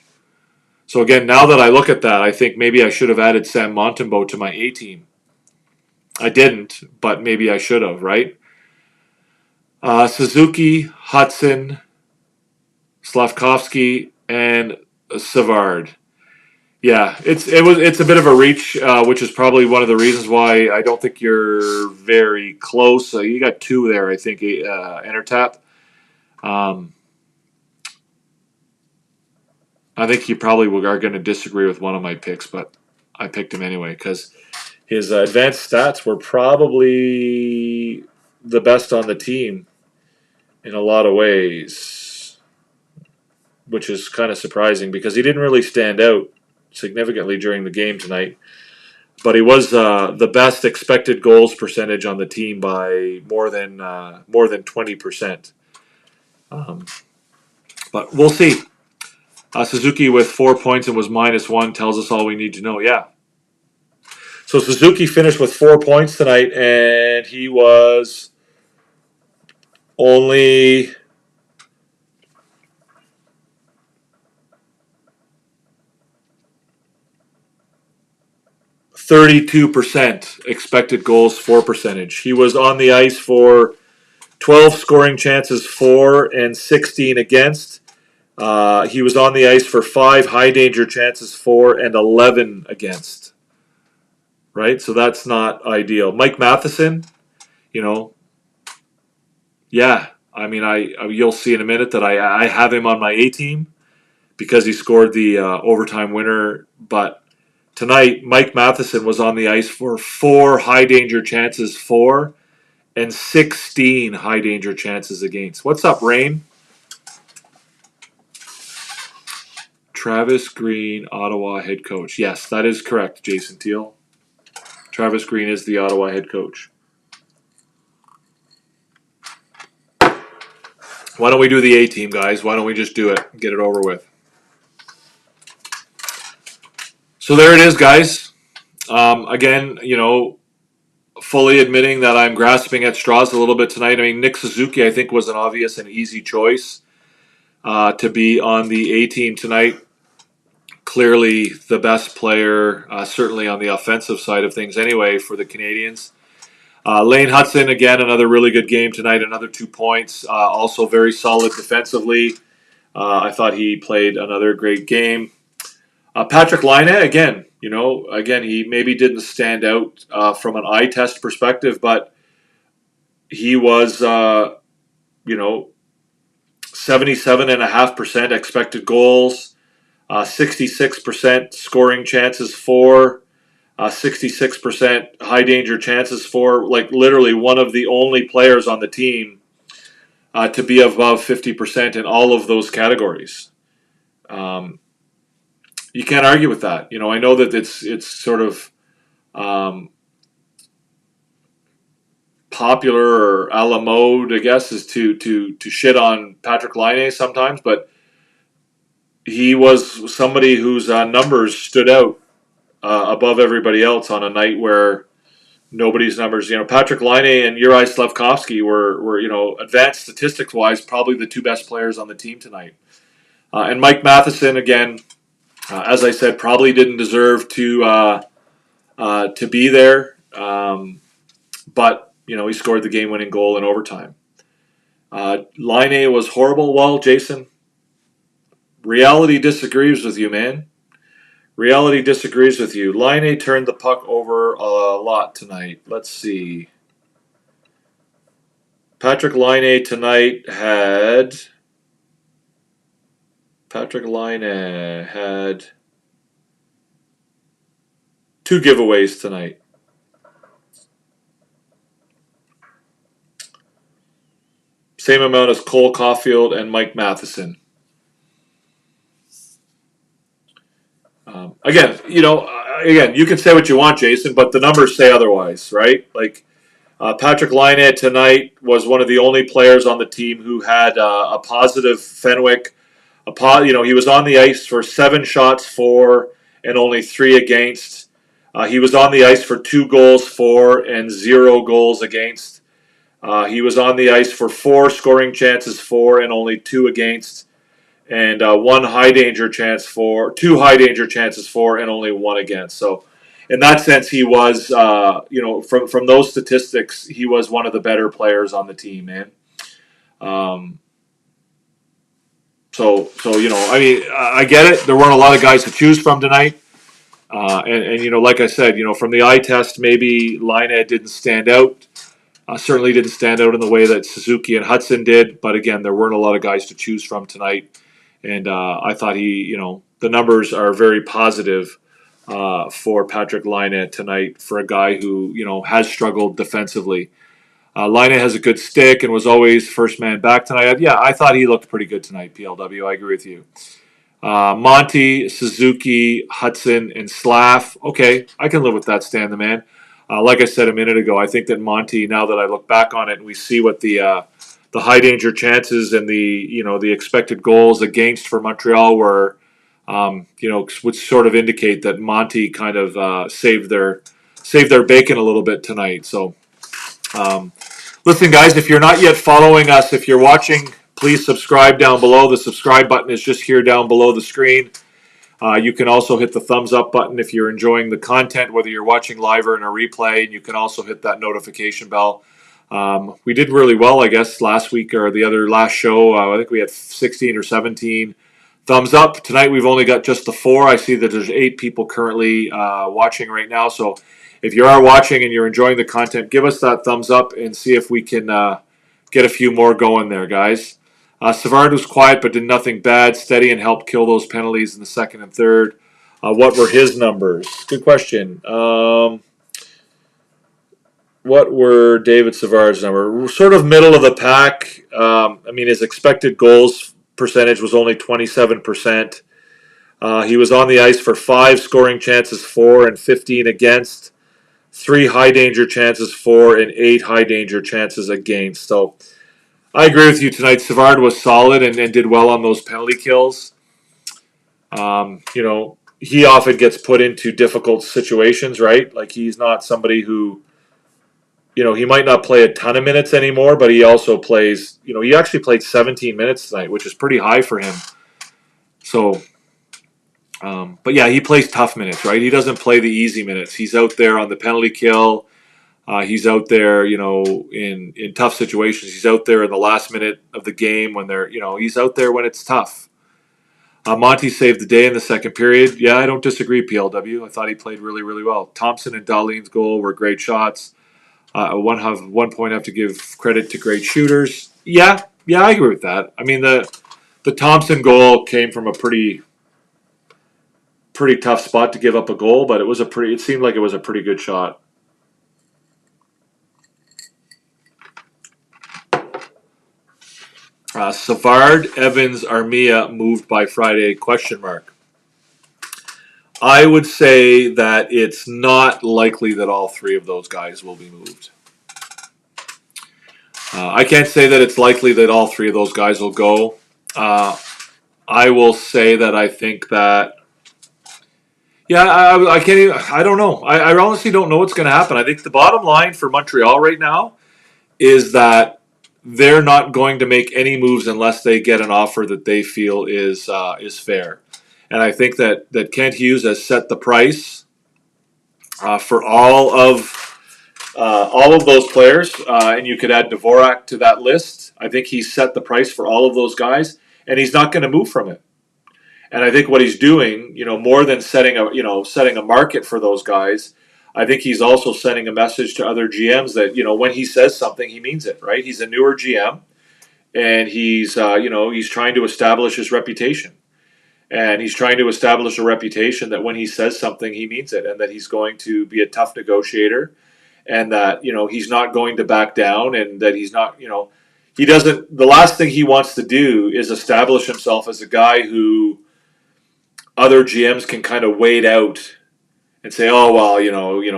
So again, now that I look at that, I think maybe I should have added Sam Montembeault to my A team. I didn't, but maybe I should have, right? Suzuki, Hudson, Slavkovsky, and Savard. Yeah, it's a bit of a reach, which is probably one of the reasons why I don't think you're very close. You got 2 there, I think, Entertap. I think you probably are going to disagree with one of my picks, but I picked him anyway because his advanced stats were probably the best on the team in a lot of ways, which is kind of surprising because he didn't really stand out significantly during the game tonight. But he was the best expected goals percentage on the team by more than 20%. But we'll see. Suzuki with 4 points and was -1 tells us all we need to know. Yeah. So Suzuki finished with 4 points tonight, and he was only 32% expected goals for percentage. He was on the ice for 12 scoring chances for and 16 against. He was on the ice for 5 high danger chances for and 11 against. Right? So that's not ideal. Mike Matheson, you know, yeah. I mean, you'll see in a minute that I have him on my A team because he scored the overtime winner. But tonight, Mike Matheson was on the ice for 4 high danger chances for and 16 high danger chances against. What's up, Rain? Travis Green, Ottawa head coach. Yes, that is correct, Jason Teal. Travis Green is the Ottawa head coach. Why don't we do the A team, guys? Why don't we just do it and get it over with? So there it is, guys. Again, fully admitting that I'm grasping at straws a little bit tonight. I mean, Nick Suzuki, I think, was an obvious and easy choice to be on the A team tonight. Clearly the best player, certainly on the offensive side of things anyway, for the Canadiens. Lane Hudson, again, another really good game tonight, another 2 points. Also very solid defensively. I thought he played another great game. Patrick Laine, again, he maybe didn't stand out from an eye test perspective, but he was, 77.5% expected goals, 66% scoring chances for, 66% high danger chances for, like literally one of the only players on the team to be above 50% in all of those categories. You can't argue with that. I know that it's sort of popular or a la mode, I guess, is to shit on Patrick Laine sometimes, but he was somebody whose numbers stood out above everybody else on a night where nobody's numbers. Patrick Laine and Juraj Slafkovsky were advanced statistics wise, probably the 2 best players on the team tonight. And Mike Matheson, again, as I said, probably didn't deserve to be there, but he scored the game-winning goal in overtime. Laine was horrible. Well, Jason, reality disagrees with you, man. Reality disagrees with you. Laine turned the puck over a lot tonight. Let's see. Patrick Laine tonight had 2 giveaways tonight. Same amount as Cole Caulfield and Mike Matheson. Again, you can say what you want, Jason, but the numbers say otherwise, right? Like Patrick Laine tonight was one of the only players on the team who had a positive Fenwick. He was on the ice for 7 shots for and only 3 against. He was on the ice for 2 goals for and 0 goals against. He was on the ice for 4 scoring chances for and only 2 against, and 2 high danger chances for and only 1 against. So, in that sense, he was, from those statistics, he was one of the better players on the team, man. I get it. There weren't a lot of guys to choose from tonight. And like I said, from the eye test, maybe Laine didn't stand out. Certainly didn't stand out in the way that Suzuki and Hudson did. But again, there weren't a lot of guys to choose from tonight. And I thought the numbers are very positive for Patrick Laine tonight for a guy who, has struggled defensively. Laine has a good stick and was always first man back tonight. Yeah, I thought he looked pretty good tonight, PLW. I agree with you. Monty, Suzuki, Hudson, and Slav. Okay, I can live with that, Stan the Man. Like I said a minute ago, I think that Monty, now that I look back on it and we see what the high danger chances and the expected goals against for Montreal were, would sort of indicate that Monty kind of saved their bacon a little bit tonight. So, listen, guys, if you're not yet following us, if you're watching, please subscribe down below. The subscribe button is just here down below the screen. You can also hit the thumbs up button if you're enjoying the content, whether you're watching live or in a replay. And you can also hit that notification bell. We did really well, I guess, last week or the other last show. I think we had 16 or 17 thumbs up. Tonight we've only got just the 4. I see that there's 8 people currently watching right now. So if you are watching and you're enjoying the content, give us that thumbs up and see if we can get a few more going there, guys. Savard was quiet but did nothing bad, steady, and helped kill those penalties in the second and third. What were his numbers? Good question. What were David Savard's numbers? We're sort of middle of the pack. His expected goals percentage was only 27%. He was on the ice for 5 scoring chances for and 15 against, 3 high danger chances for and 8 high danger chances against. So I agree with you tonight. Savard was solid and did well on those penalty kills. He often gets put into difficult situations, right? Like he's not somebody who, he might not play a ton of minutes anymore, but he also plays, he actually played 17 minutes tonight, which is pretty high for him. So, but yeah, he plays tough minutes, right? He doesn't play the easy minutes. He's out there on the penalty kill. He's out there, in tough situations. He's out there in the last minute of the game when he's out there when it's tough. Monty saved the day in the second period. Yeah, I don't disagree, PLW. I thought he played really, really well. Thompson and Dahlin's goal were great shots. One point I have to give credit to great shooters. Yeah, I agree with that. I mean, the Thompson goal came from a pretty tough spot to give up a goal, but it seemed like it was a pretty good shot. Savard, Evans, Armia moved by Friday, ? I would say that it's not likely that all 3 of those guys will be moved. I can't say that it's likely that all 3 of those guys will go. I will say that I think that, I can't even, I don't know. I honestly don't know what's going to happen. I think the bottom line for Montreal right now is that they're not going to make any moves unless they get an offer that they feel is fair. And I think that Kent Hughes has set the price for all of those players, and you could add Dvorak to that list. I think he's set the price for all of those guys, and he's not going to move from it. And I think what he's doing, more than setting a market for those guys, I think he's also sending a message to other GMs that when he says something, he means it. Right? He's a newer GM, and he's trying to establish his reputation. And he's trying to establish a reputation that when he says something, he means it, and that he's going to be a tough negotiator, and that he's not going to back down, and that he's not he doesn't. The last thing he wants to do is establish himself as a guy who other GMs can kind of wait out and say, oh well,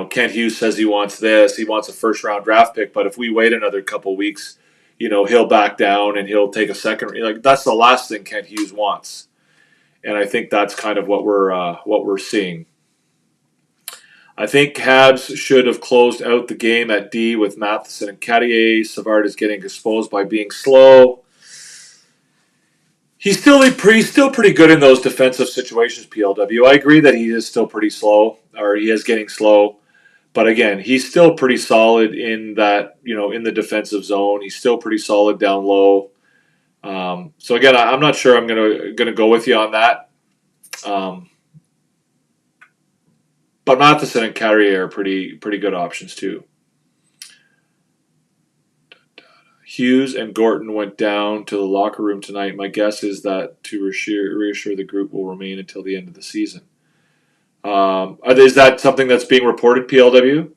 Kent Hughes says he wants this, he wants a first round draft pick, but if we wait another couple weeks, he'll back down and he'll take a second. Like that's the last thing Kent Hughes wants. And I think that's kind of what we're seeing. I think Habs should have closed out the game at D with Matheson and Carrier. Savard is getting exposed by being slow. He's still pretty good in those defensive situations, PLW. I agree that he is still pretty slow, or he is getting slow. But again, he's still pretty solid in that, in the defensive zone. He's still pretty solid down low. So again, I'm not sure I'm gonna go with you on that. But Matheson and Carrier are pretty good options too. Hughes and Gorton went down to the locker room tonight. My guess is that to reassure the group will remain until the end of the season. Is that something that's being reported, PLW?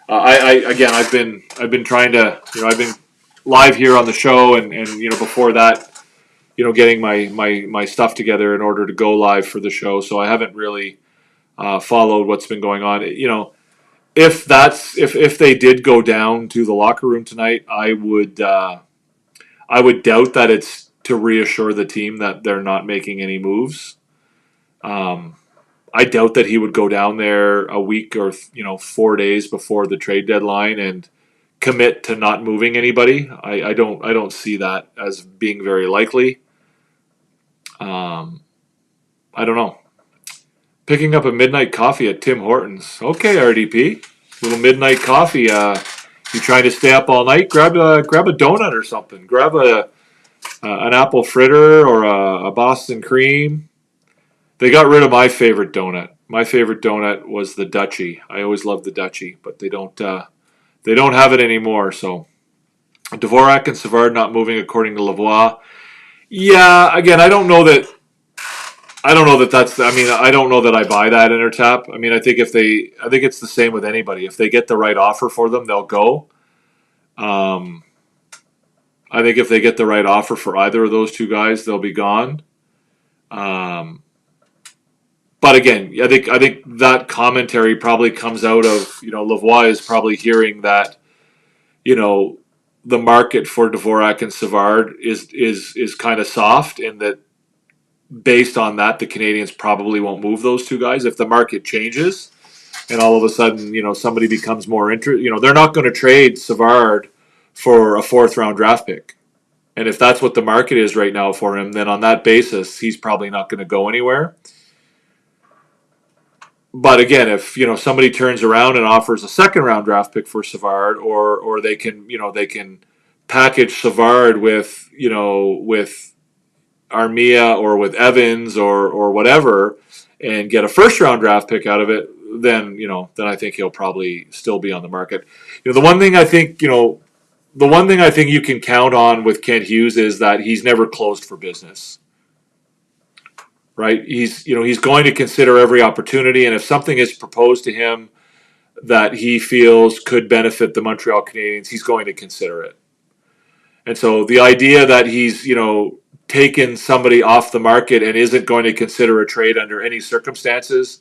I've been trying to, I've been live here on the show, and before that, getting my stuff together in order to go live for the show. So I haven't really followed what's been going on. If they did go down to the locker room tonight, I would doubt that it's to reassure the team that they're not making any moves. I doubt that he would go down there a week or 4 days before the trade deadline and commit to not moving anybody. I don't see that as being very likely. I don't know. Picking up a midnight coffee at Tim Hortons. Okay, RDP. Little midnight coffee. You trying to stay up all night? Grab a donut or something. Grab an apple fritter or a Boston cream. They got rid of my favorite donut. My favorite donut was the Dutchie. I always loved the Dutchie, but they don't have it anymore. So Dvorak and Savard not moving according to Lavoie. Yeah, again, I don't know that that's. I mean, I don't know that I buy that intertap. I mean, I think it's the same with anybody. If they get the right offer for them, they'll go. Um, I think if they get the right offer for either of those two guys, they'll be gone. Um, but again, I think that commentary probably comes out of Lavoie is probably hearing that you know the market for Dvorak and Savard is kind of soft, and that based on that, the Canadiens probably won't move those two guys. If the market changes and all of a sudden, somebody becomes more interested, they're not going to trade Savard for a fourth round draft pick. And if that's what the market is right now for him, then on that basis, he's probably not going to go anywhere. But again, if somebody turns around and offers a second round draft pick for Savard, or they can package Savard with Armia or with Evans or whatever, and get a first round draft pick out of it, then I think he'll probably still be on the market. The one thing I think you can count on with Kent Hughes is that he's never closed for business. Right? He's going to consider every opportunity, and if something is proposed to him that he feels could benefit the Montreal Canadiens, he's going to consider it. And so the idea that he's taken somebody off the market and isn't going to consider a trade under any circumstances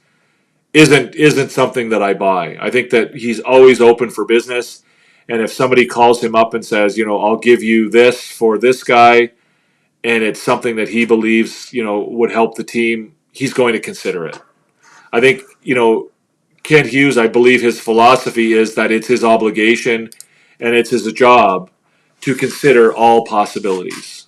isn't something that I buy. I think that he's always open for business, and if somebody calls him up and says, I'll give you this for this guy, and it's something that he believes, would help the team, he's going to consider it. I think, Kent Hughes, I believe his philosophy is that it's his obligation and it's his job to consider all possibilities.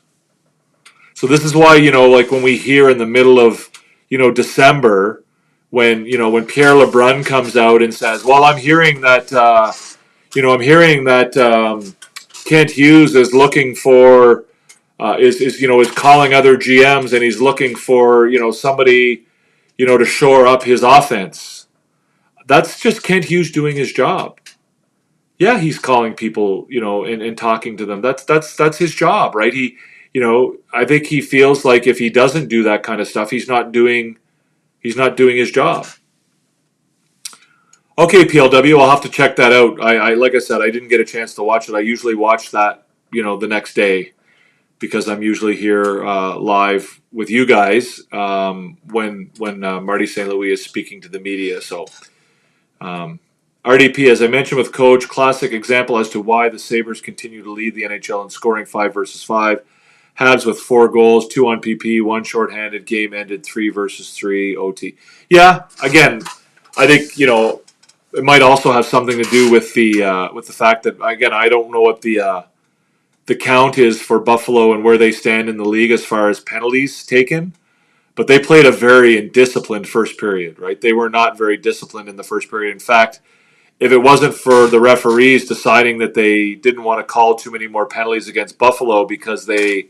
So this is why, like when we hear in the middle of, December, when Pierre LeBrun comes out and says, well, I'm hearing that, Kent Hughes is looking for, is calling other GMs, and he's looking for somebody to shore up his offense. That's just Kent Hughes doing his job. Yeah, he's calling people and talking to them. That's his job, right? I think he feels like if he doesn't do that kind of stuff, he's not doing his job. Okay, PLW, I'll have to check that out. I like I said, I didn't get a chance to watch it. I usually watch that the next day, because I'm usually here live with you guys when Marty St. Louis is speaking to the media. So RDP, as I mentioned with Coach, classic example as to why the Sabres continue to lead the NHL in scoring 5 versus 5. Habs with 4 goals, 2 on PP, 1 shorthanded, game ended 3 versus 3 OT. Yeah, again, I think it might also have something to do with the fact that, again, I don't know what the count is for Buffalo and where they stand in the league as far as penalties taken, but they played a very indisciplined first period, right? They were not very disciplined in the first period. In fact, if it wasn't for the referees deciding that they didn't want to call too many more penalties against Buffalo because they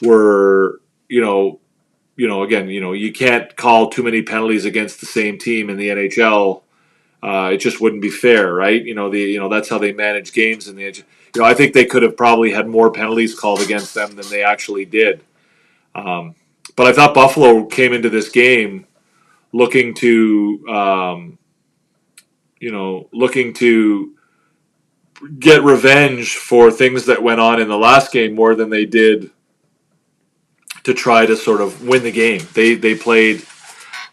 were, again, you can't call too many penalties against the same team in the NHL. It just wouldn't be fair, right? That's how they manage games in the edge. I think they could have probably had more penalties called against them than they actually did. But I thought Buffalo came into this game looking to get revenge for things that went on in the last game more than they did to try to sort of win the game. They played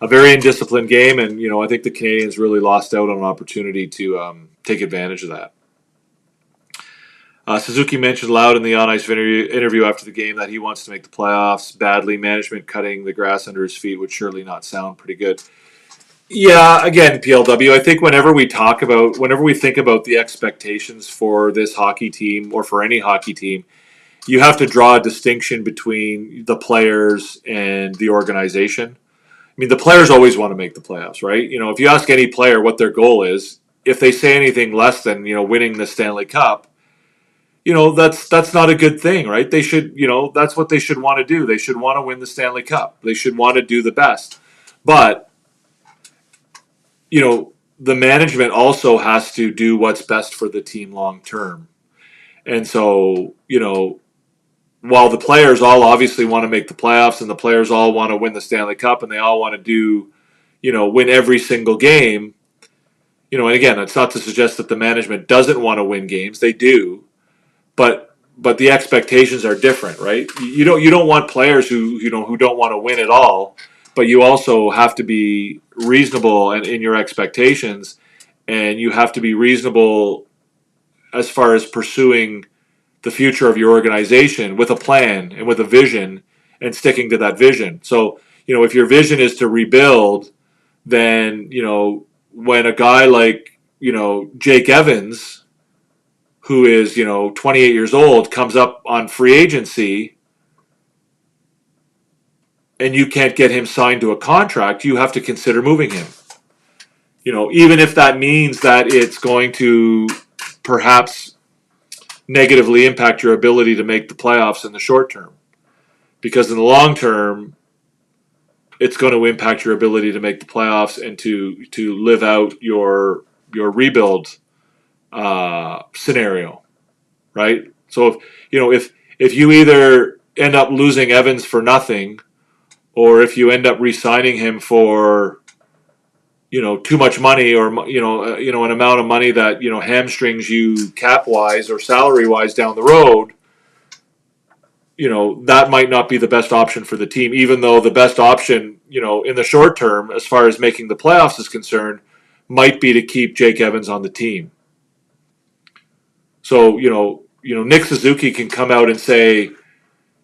a very indisciplined game, and I think the Canadiens really lost out on an opportunity to take advantage of that. Suzuki mentioned loud in the on-ice interview after the game that he wants to make the playoffs badly. Management cutting the grass under his feet would surely not sound pretty good. Yeah, again, PLW, I think whenever we think about the expectations for this hockey team or for any hockey team, you have to draw a distinction between the players and the organization. I mean, the players always want to make the playoffs, right? If you ask any player what their goal is, if they say anything less than, winning the Stanley Cup, that's not a good thing, right? They should, that's what they should want to do. They should want to win the Stanley Cup. They should want to do the best. But the management also has to do what's best for the team long term. And so, while the players all obviously want to make the playoffs and the players all want to win the Stanley Cup and they all want to do, win every single game, and again, it's not to suggest that the management doesn't want to win games. They do, but the expectations are different, right? You don't want players who don't want to win at all, but you also have to be reasonable in your expectations, and you have to be reasonable as far as pursuing the future of your organization with a plan and with a vision and sticking to that vision. So, if your vision is to rebuild, then, when a guy like, Jake Evans, who is, 28 years old, comes up on free agency and you can't get him signed to a contract, you have to consider moving him. Even if that means that it's going to perhaps negatively impact your ability to make the playoffs in the short term. Because in the long term, it's going to impact your ability to make the playoffs and to live out your rebuild scenario, right? So if you either end up losing Evans for nothing, or if you end up re-signing him for too much money, or an amount of money that hamstrings you cap wise or salary wise down the road, that might not be the best option for the team, even though the best option, in the short term, as far as making the playoffs is concerned, might be to keep Jake Evans on the team. So, Nick Suzuki can come out and say,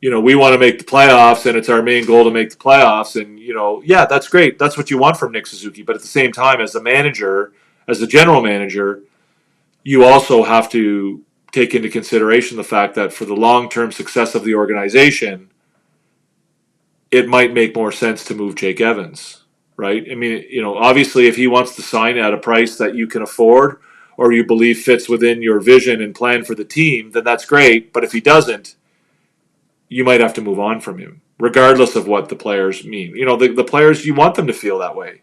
we want to make the playoffs and it's our main goal to make the playoffs. And, yeah, that's great. That's what you want from Nick Suzuki. But at the same time, as the manager, as the general manager, you also have to take into consideration the fact that for the long-term success of the organization, it might make more sense to move Jake Evans, right? I mean, obviously if he wants to sign at a price that you can afford or you believe fits within your vision and plan for the team, then that's great. But if he doesn't, you might have to move on from him, regardless of what the players mean. The players, you want them to feel that way.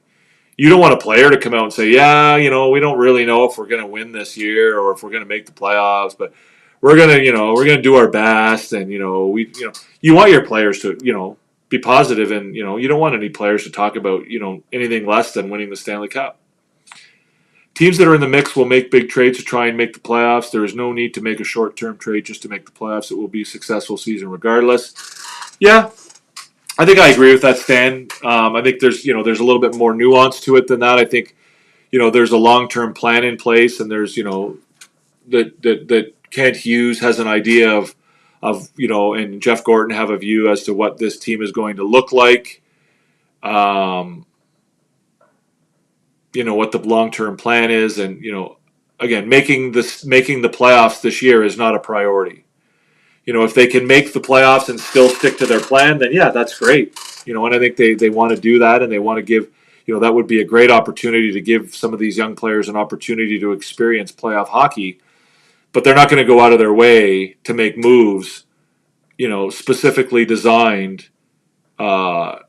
You don't want a player to come out and say, yeah, we don't really know if we're going to win this year or if we're going to make the playoffs, but we're going to do our best. And, you want your players to, be positive, and, you don't want any players to talk about, anything less than winning the Stanley Cup. Teams that are in the mix will make big trades to try and make the playoffs. There is no need to make a short-term trade just to make the playoffs. It will be a successful season regardless. Yeah, I think I agree with that, Stan. I think there's a little bit more nuance to it than that. I think there's a long-term plan in place, and there's that Kent Hughes has an idea of and Jeff Gorton have a view as to what this team is going to look like. What the long-term plan is, and again, making the playoffs this year is not a priority. If they can make the playoffs and still stick to their plan, then yeah, that's great. And I think they want to do that, and they want to give, that would be a great opportunity to give some of these young players an opportunity to experience playoff hockey. But they're not going to go out of their way to make moves, specifically designed to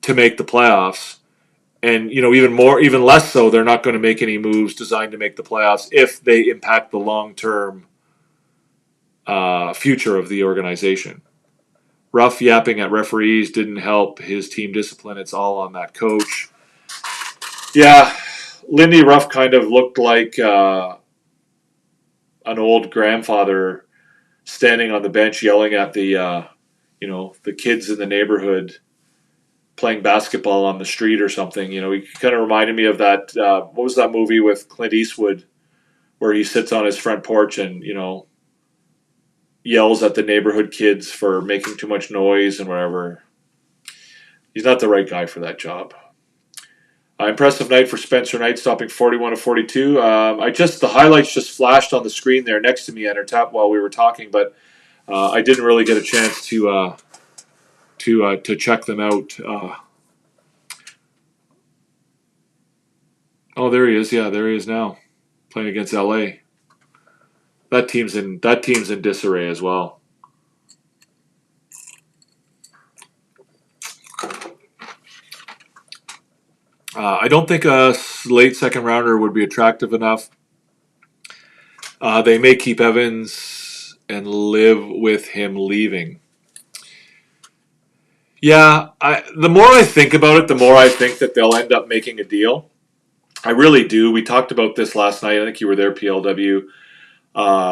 make the playoffs. And, even less so, they're not going to make any moves designed to make the playoffs if they impact the long-term future of the organization. Rough yapping at referees didn't help his team discipline. It's all on that coach. Yeah, Lindy Ruff kind of looked like an old grandfather standing on the bench yelling at the kids in the neighborhood playing basketball on the street or something. He kind of reminded me of that, what was that movie with Clint Eastwood where he sits on his front porch and, yells at the neighborhood kids for making too much noise and whatever. He's not the right guy for that job. Impressive night for Spencer Knight, stopping 41 of 42. The highlights just flashed on the screen there next to me at our tap while we were talking, but I didn't really get a chance to check them out. Oh, there he is. Yeah, there he is now, playing against LA. That team's in disarray as well. I don't think a late second rounder would be attractive enough. They may keep Evans and live with him leaving. Yeah, the more I think about it, the more I think that they'll end up making a deal. I really do. We talked about this last night. I think you were there, PLW,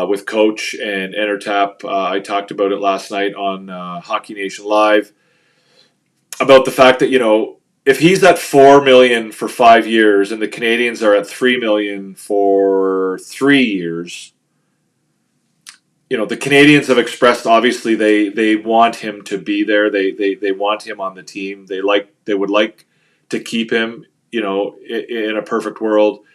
with Coach and Entertap. I talked about it last night on Hockey Nation Live about the fact that, if he's at $4 million for 5 years and the Canadiens are at $3 million for 3 years, the Canadiens have expressed, obviously they want him to be there. They want him on the team. They would like to keep him. In a perfect world.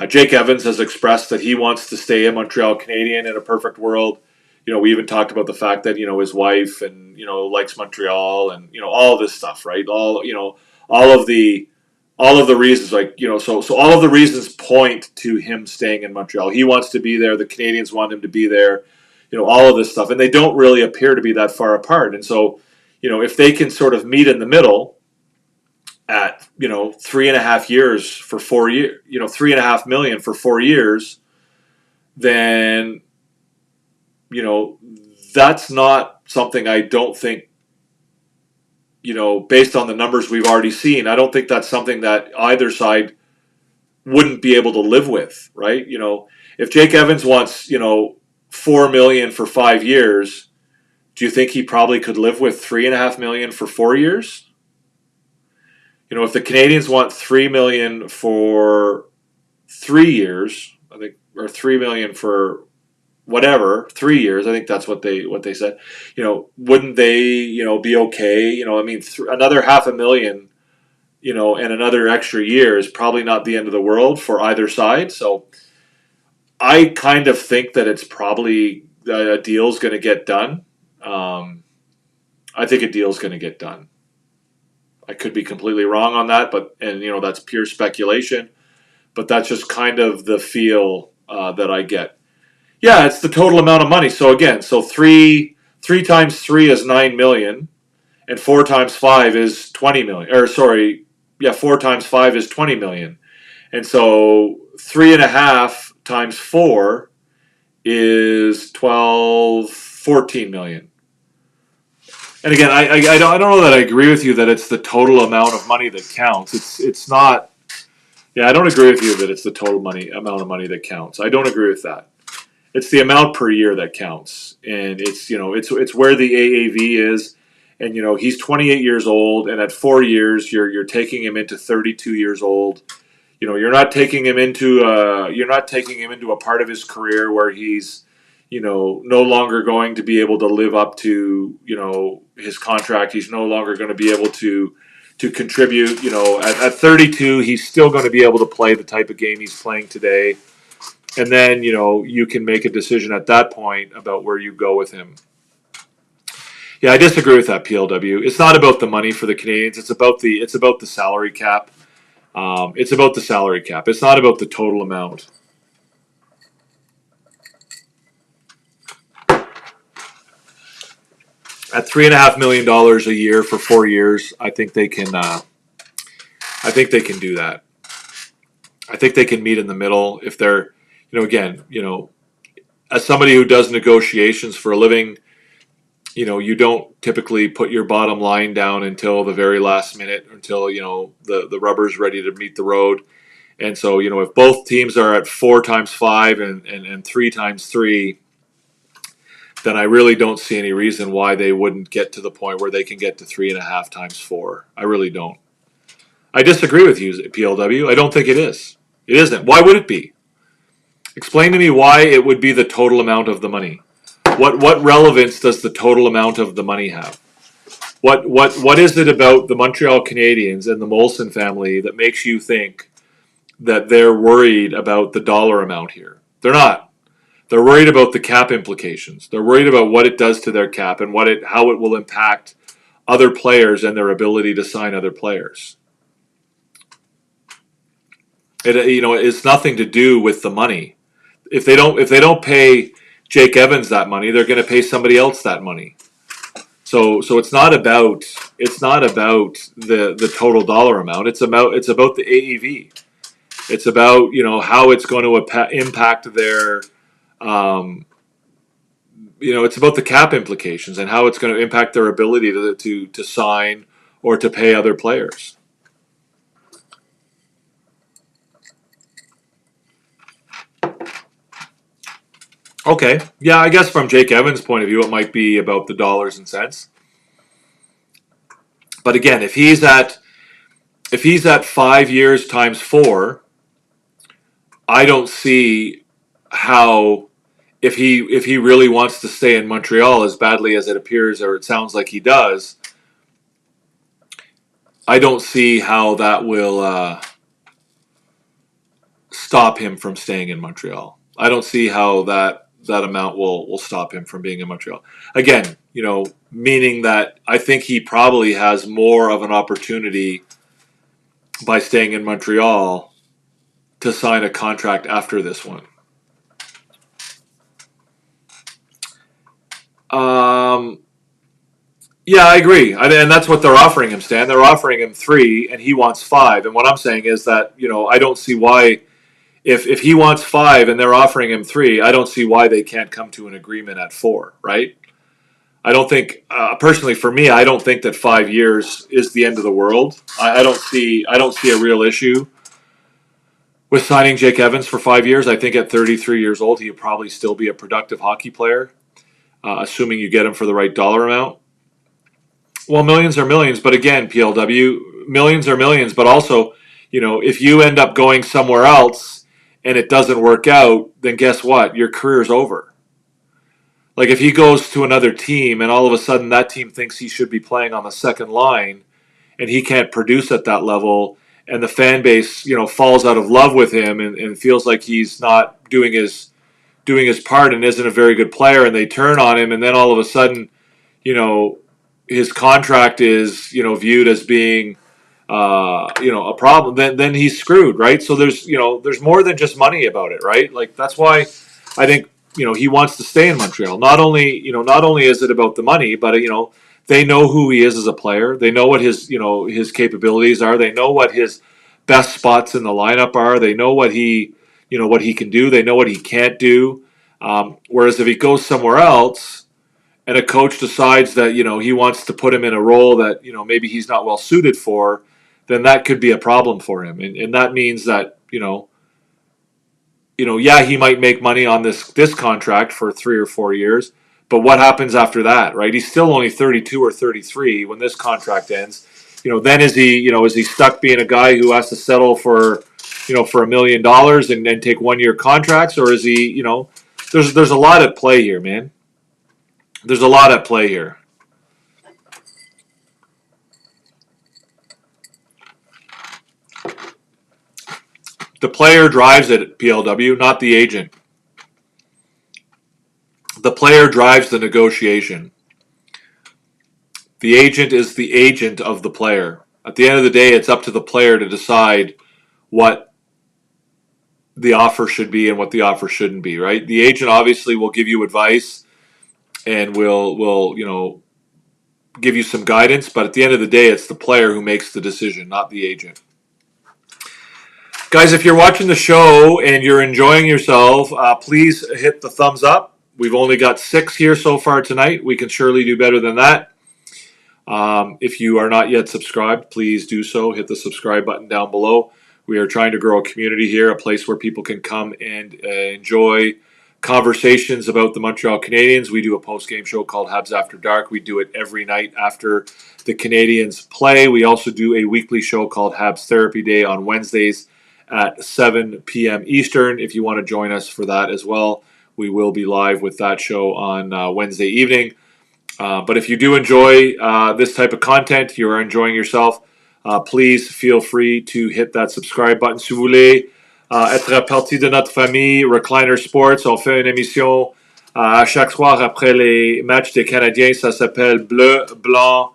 Jake Evans has expressed that he wants to stay a Montreal Canadien in a perfect world. We even talked about the fact that his wife and likes Montreal and all of this stuff, right? All of the reasons, so all of the reasons point to him staying in Montreal. He wants to be there. The Canadiens want him to be there. All of this stuff, and they don't really appear to be that far apart. And so, if they can sort of meet in the middle at 3.5 years for 4 years, $3.5 million for 4 years, then that's not something I don't think, based on the numbers we've already seen, I don't think that's something that either side wouldn't be able to live with, right? If Jake Evans wants, $4 million for 5 years, do you think he probably could live with $3.5 million for 4 years? If the Canadiens want $3 million for 3 years, I think, or $3 million for whatever 3 years, I think that's what they said. Wouldn't they be okay? Another $500,000, and another extra year is probably not the end of the world for either side. So I kind of think that it's probably a deal's going to get done. I think a deal's going to get done. I could be completely wrong on that, but that's pure speculation. But that's just kind of the feel that I get. Yeah, it's the total amount of money. So again, three times 3 is $9 million, and 4 times 5 is $20 million. 4 times 5 is $20 million, and so 3.5 times 4 is 14 million. And again, I don't know that I agree with you that it's the total amount of money that counts. It's not. Yeah, I don't agree with you that it's the total amount of money that counts. I don't agree with that. It's the amount per year that counts, and it's where the AAV is, and he's 28 years old, and at 4 years you're taking him into 32 years old. You're not taking him into a part of his career where he's no longer going to be able to live up to his contract. He's no longer going to be able to contribute. At 32, he's still going to be able to play the type of game he's playing today. And then, you can make a decision at that point about where you go with him. Yeah, I disagree with that, PLW. It's not about the money for the Canadiens. It's about the salary cap. It's about the salary cap. It's not about the total amount. At $3.5 million a year for 4 years, I think they can. I think they can do that. I think they can meet in the middle if they're. Again, as somebody who does negotiations for a living, you don't typically put your bottom line down until the very last minute, until, the rubber's ready to meet the road. And so, if both teams are at 4 times 5 and 3 times 3, then I really don't see any reason why they wouldn't get to the point where they can get to 3.5 times 4. I really don't. I disagree with you, PLW. I don't think it is. It isn't. Why would it be? Explain to me why it would be the total amount of the money. What relevance does the total amount of the money have? What is it about the Montreal Canadiens and the Molson family that makes you think that they're worried about the dollar amount here? They're not. They're worried about the cap implications. They're worried about what it does to their cap and how it will impact other players and their ability to sign other players. It's nothing to do with the money. If they don't pay Jake Evans that money, they're going to pay somebody else that money. So it's not about it's not about the total dollar amount. It's about the AAV. It's about how it's going to impact their it's about the cap implications and how it's going to impact their ability to sign or to pay other players. Okay, yeah, I guess from Jake Evans' point of view, it might be about the dollars and cents. But again, if he's at 5 years times 4, I don't see how, if he really wants to stay in Montreal as badly as it appears or it sounds like he does, I don't see how that will stop him from staying in Montreal. I don't see how that amount will stop him from being in Montreal. Again, meaning that I think he probably has more of an opportunity by staying in Montreal to sign a contract after this one. Yeah, I agree. And that's what they're offering him, Stan. They're offering him 3 and he wants 5. And what I'm saying is that, I don't see why, if he wants 5 and they're offering him 3, I don't see why they can't come to an agreement at 4, right? I don't think, personally for me, I don't think that 5 years is the end of the world. I don't see a real issue with signing Jake Evans for 5 years. I think at 33 years old, he'll probably still be a productive hockey player, assuming you get him for the right dollar amount. Well, millions are millions, but again, PLW, millions are millions, but also, if you end up going somewhere else and it doesn't work out, then guess what? Your career's over. Like if he goes to another team and all of a sudden that team thinks he should be playing on the second line and he can't produce at that level, and the fan base, falls out of love with him and feels like he's not doing his part and isn't a very good player, and they turn on him, and then all of a sudden, his contract is, viewed as being, a problem, then he's screwed, right? So there's more than just money about it, right? Like that's why I think, he wants to stay in Montreal. Not only is it about the money, but they know who he is as a player. They know what his capabilities are. They know what his best spots in the lineup are. They know what he can do. They know what he can't do. Whereas if he goes somewhere else, and a coach decides that he wants to put him in a role that maybe he's not well suited for, then that could be a problem for him, and that means that yeah, he might make money on this contract for 3 or 4 years, but what happens after that, right? He's still only 32 or 33 when this contract ends. Then is he stuck being a guy who has to settle for $1 million and then take 1-year contracts, or is he there's a lot at play here, man. There's a lot at play here. The player drives it, PLW, not the agent. The player drives the negotiation. The agent is the agent of the player. At the end of the day, it's up to the player to decide what the offer should be and what the offer shouldn't be, right? The agent obviously will give you advice and will give you some guidance, but at the end of the day, it's the player who makes the decision, not the agent. Guys, if you're watching the show and you're enjoying yourself, please hit the thumbs up. We've only got 6 here so far tonight. We can surely do better than that. If you are not yet subscribed, please do so. Hit the subscribe button down below. We are trying to grow a community here, a place where people can come and enjoy conversations about the Montreal Canadiens. We do a post-game show called Habs After Dark. We do it every night after the Canadiens play. We also do a weekly show called Habs Therapy Day on Wednesdays at 7 p.m. Eastern. If you want to join us for that as well, we will be live with that show on Wednesday evening. But if you do enjoy this type of content, you are enjoying yourself, please feel free to hit that subscribe button. Si vous voulez être partie de notre famille, Recliner Sports, on fait une émission à chaque soir après les matchs des Canadiens. Ça s'appelle Bleu, Blanc,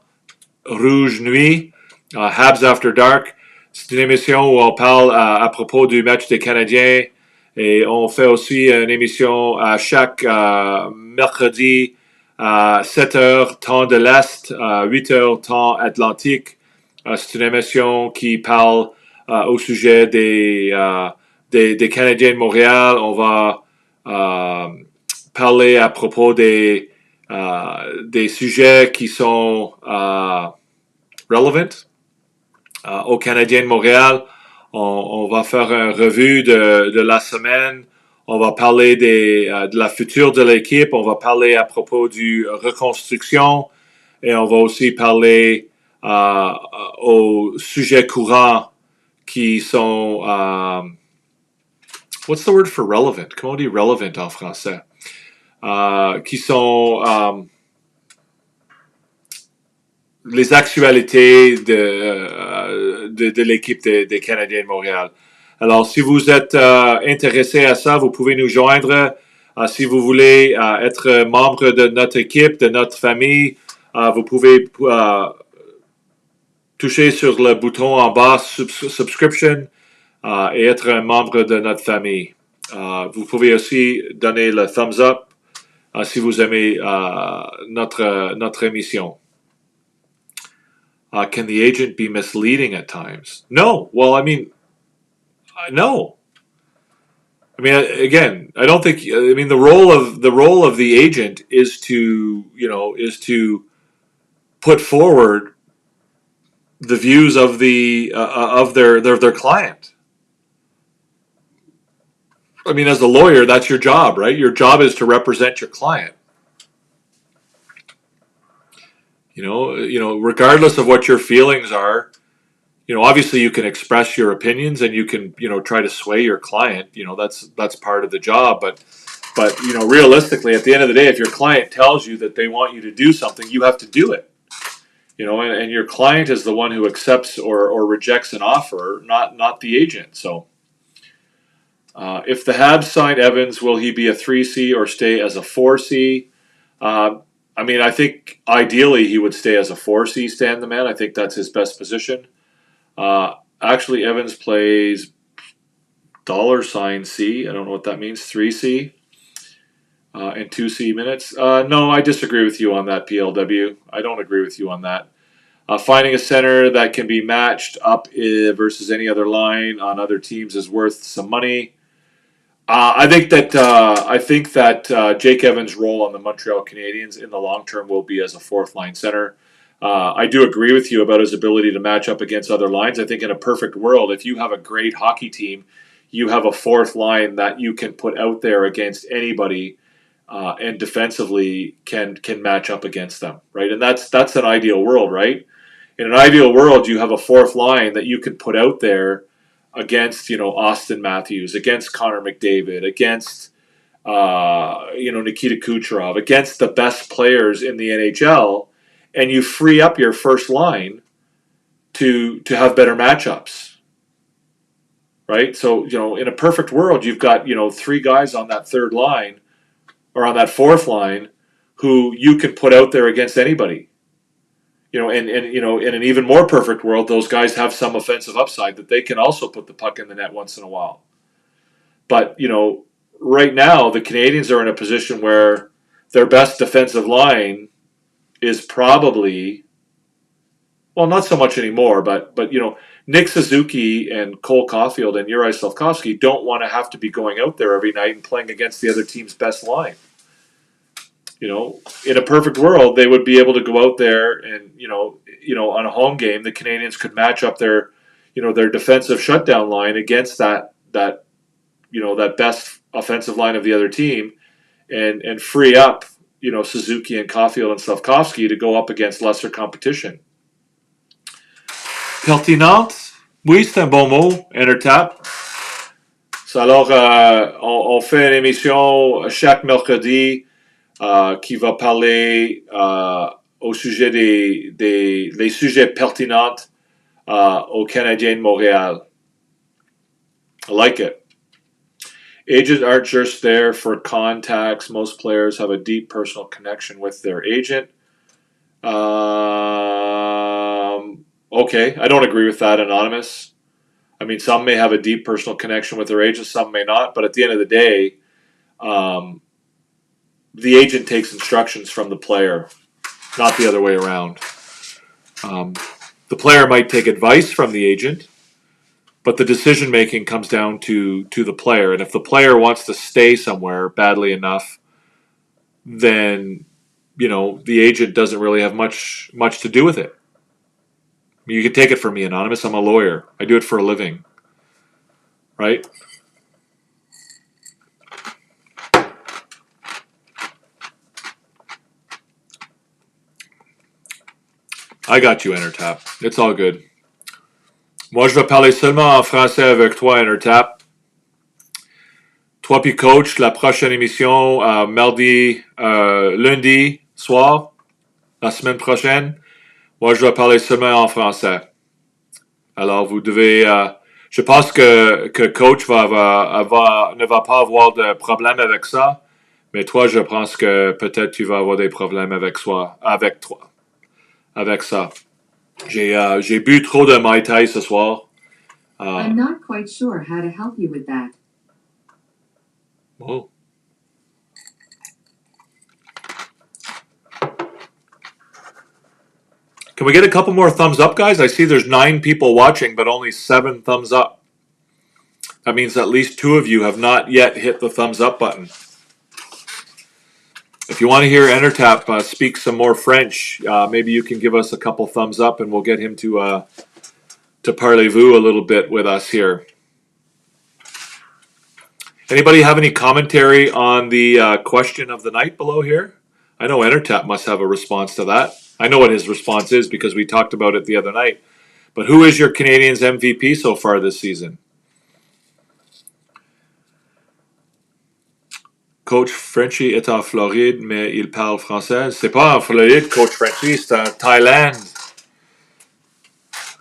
Rouge, Nuit, Habs After Dark. C'est une émission où on parle à propos du match des Canadiens, et on fait aussi une émission à chaque mercredi 7 heures temps de l'Est, 8 heures temps atlantique. C'est une émission qui parle au sujet des Canadiens de Montréal. On va parler à propos des sujets qui sont relevant aux Canadiens de Montréal. On va faire une revue de la semaine. On va parler de la future de l'équipe. On va parler à propos du reconstruction. Et on va aussi parler aux sujets courants qui sont... what's the word for relevant? Comment on dit relevant en français? Qui sont les actualités de l'équipe des Canadiens de Montréal. Alors, si vous êtes intéressé à ça, vous pouvez nous joindre. Si vous voulez être membre de notre équipe, de notre famille, vous pouvez toucher sur le bouton en bas subscription et être un membre de notre famille. Vous pouvez aussi donner le thumbs up si vous aimez notre émission. Can the agent be misleading at times? No. Well, I mean, no. I mean, again, I don't think. I mean, the role of the agent is to put forward the views of their client. I mean, as a lawyer, that's your job, right? Your job is to represent your client. Regardless of what your feelings are, obviously you can express your opinions and you can, try to sway your client. That's part of the job. But realistically, at the end of the day, if your client tells you that they want you to do something, you have to do it. And your client is the one who accepts or rejects an offer, not the agent. So, if the Habs sign Evans, will he be a 3C or stay as a 4C? I think ideally he would stay as a 4C, Stan the Man. I think that's his best position. Actually, Evans plays $C. I don't know what that means. 3C and 2C minutes. No, I disagree with you on that, PLW. I don't agree with you on that. Finding a center that can be matched up versus any other line on other teams is worth some money. I think that Jake Evans' role on the Montreal Canadiens in the long term will be as a fourth line center. I do agree with you about his ability to match up against other lines. I think in a perfect world, if you have a great hockey team, you have a fourth line that you can put out there against anybody, and defensively can match up against them, right? And that's an ideal world, right? In an ideal world, you have a fourth line that you can put out there against, Austin Matthews, against Connor McDavid, against, Nikita Kucherov, against the best players in the NHL, and you free up your first line to have better matchups, right? So, in a perfect world, you've got, three guys on that third line or on that fourth line who you can put out there against anybody. And in an even more perfect world, those guys have some offensive upside that they can also put the puck in the net once in a while. But, right now, the Canadiens are in a position where their best defensive line is probably, well, not so much anymore, but Nick Suzuki and Cole Caulfield and Juraj Slafkovsky don't want to have to be going out there every night and playing against the other team's best line. In a perfect world, they would be able to go out there and, on a home game, the Canadiens could match up their defensive shutdown line against that best offensive line of the other team and free up, Suzuki and Caulfield and Slafkovsky to go up against lesser competition. Pertinente? Oui, c'est un bon mot, Intertap. Alors, on fait une émission chaque mercredi qui va parler au sujet des sujets pertinents aux Canadiens de Montréal. I like it. Agents aren't just there for contacts. Most players have a deep personal connection with their agent. Okay, I don't agree with that, Anonymous. I mean, some may have a deep personal connection with their agent, some may not. But at the end of the day, the agent takes instructions from the player, not the other way around. The player might take advice from the agent, but the decision making comes down to the player. And if the player wants to stay somewhere badly enough, then the agent doesn't really have much to do with it. You can take it from me, Anonymous. I'm a lawyer. I do it for a living, right? I got you, Entertap. It's all good. Moi, je vais parler seulement en français avec toi, Entertap. Toi puis coach, la prochaine émission, lundi soir, la semaine prochaine, moi, je vais parler seulement en français. Alors, vous devez... je pense que coach ne va pas avoir de problème avec ça, mais toi, je pense que peut-être tu vas avoir des problèmes avec toi. Avec ça. J'ai bu trop de Mai Tai ce soir. I'm not quite sure how to help you with that. Oh. Can we get a couple more thumbs up, guys? I see there's 9 people watching, but only 7 thumbs up. That means at least 2 of you have not yet hit the thumbs up button. If you want to hear Entertap speak some more French, maybe you can give us a couple thumbs up and we'll get him to parlez-vous a little bit with us here. Anybody have any commentary on the question of the night below here? I know Entertap must have a response to that. I know what his response is because we talked about it the other night. But who is your Canadiens MVP so far this season? Coach Frenchie est en Floride, mais il parle français. C'est pas en Floride, Coach Frenchie, c'est en Thaïlande.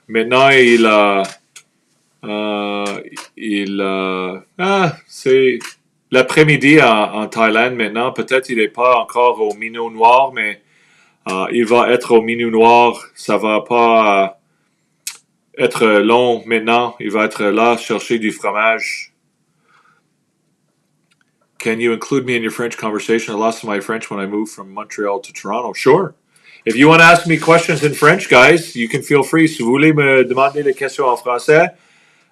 Maintenant, c'est l'après-midi en Thaïlande maintenant. Peut-être il n'est pas encore au Minot Noir, mais il va être au Minot Noir. Ça va pas être long maintenant. Il va être là chercher du fromage. Can you include me in your French conversation? I lost my French when I moved from Montreal to Toronto. Sure. If you want to ask me questions in French, guys, you can feel free. Si vous voulez me demander des questions en français,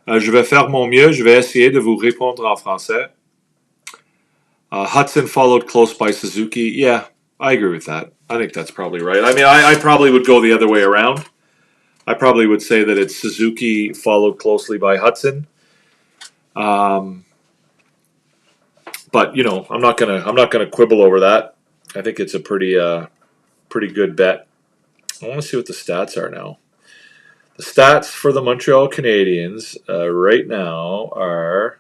je vais faire mon mieux. Je vais essayer de vous répondre en français. Hudson followed close by Suzuki. Yeah, I agree with that. I think that's probably right. I mean, I probably would go the other way around. I probably would say that it's Suzuki followed closely by Hudson. But I'm not gonna quibble over that. I think it's a pretty good bet. I want to see what the stats are now. The stats for the Montreal Canadiens right now are.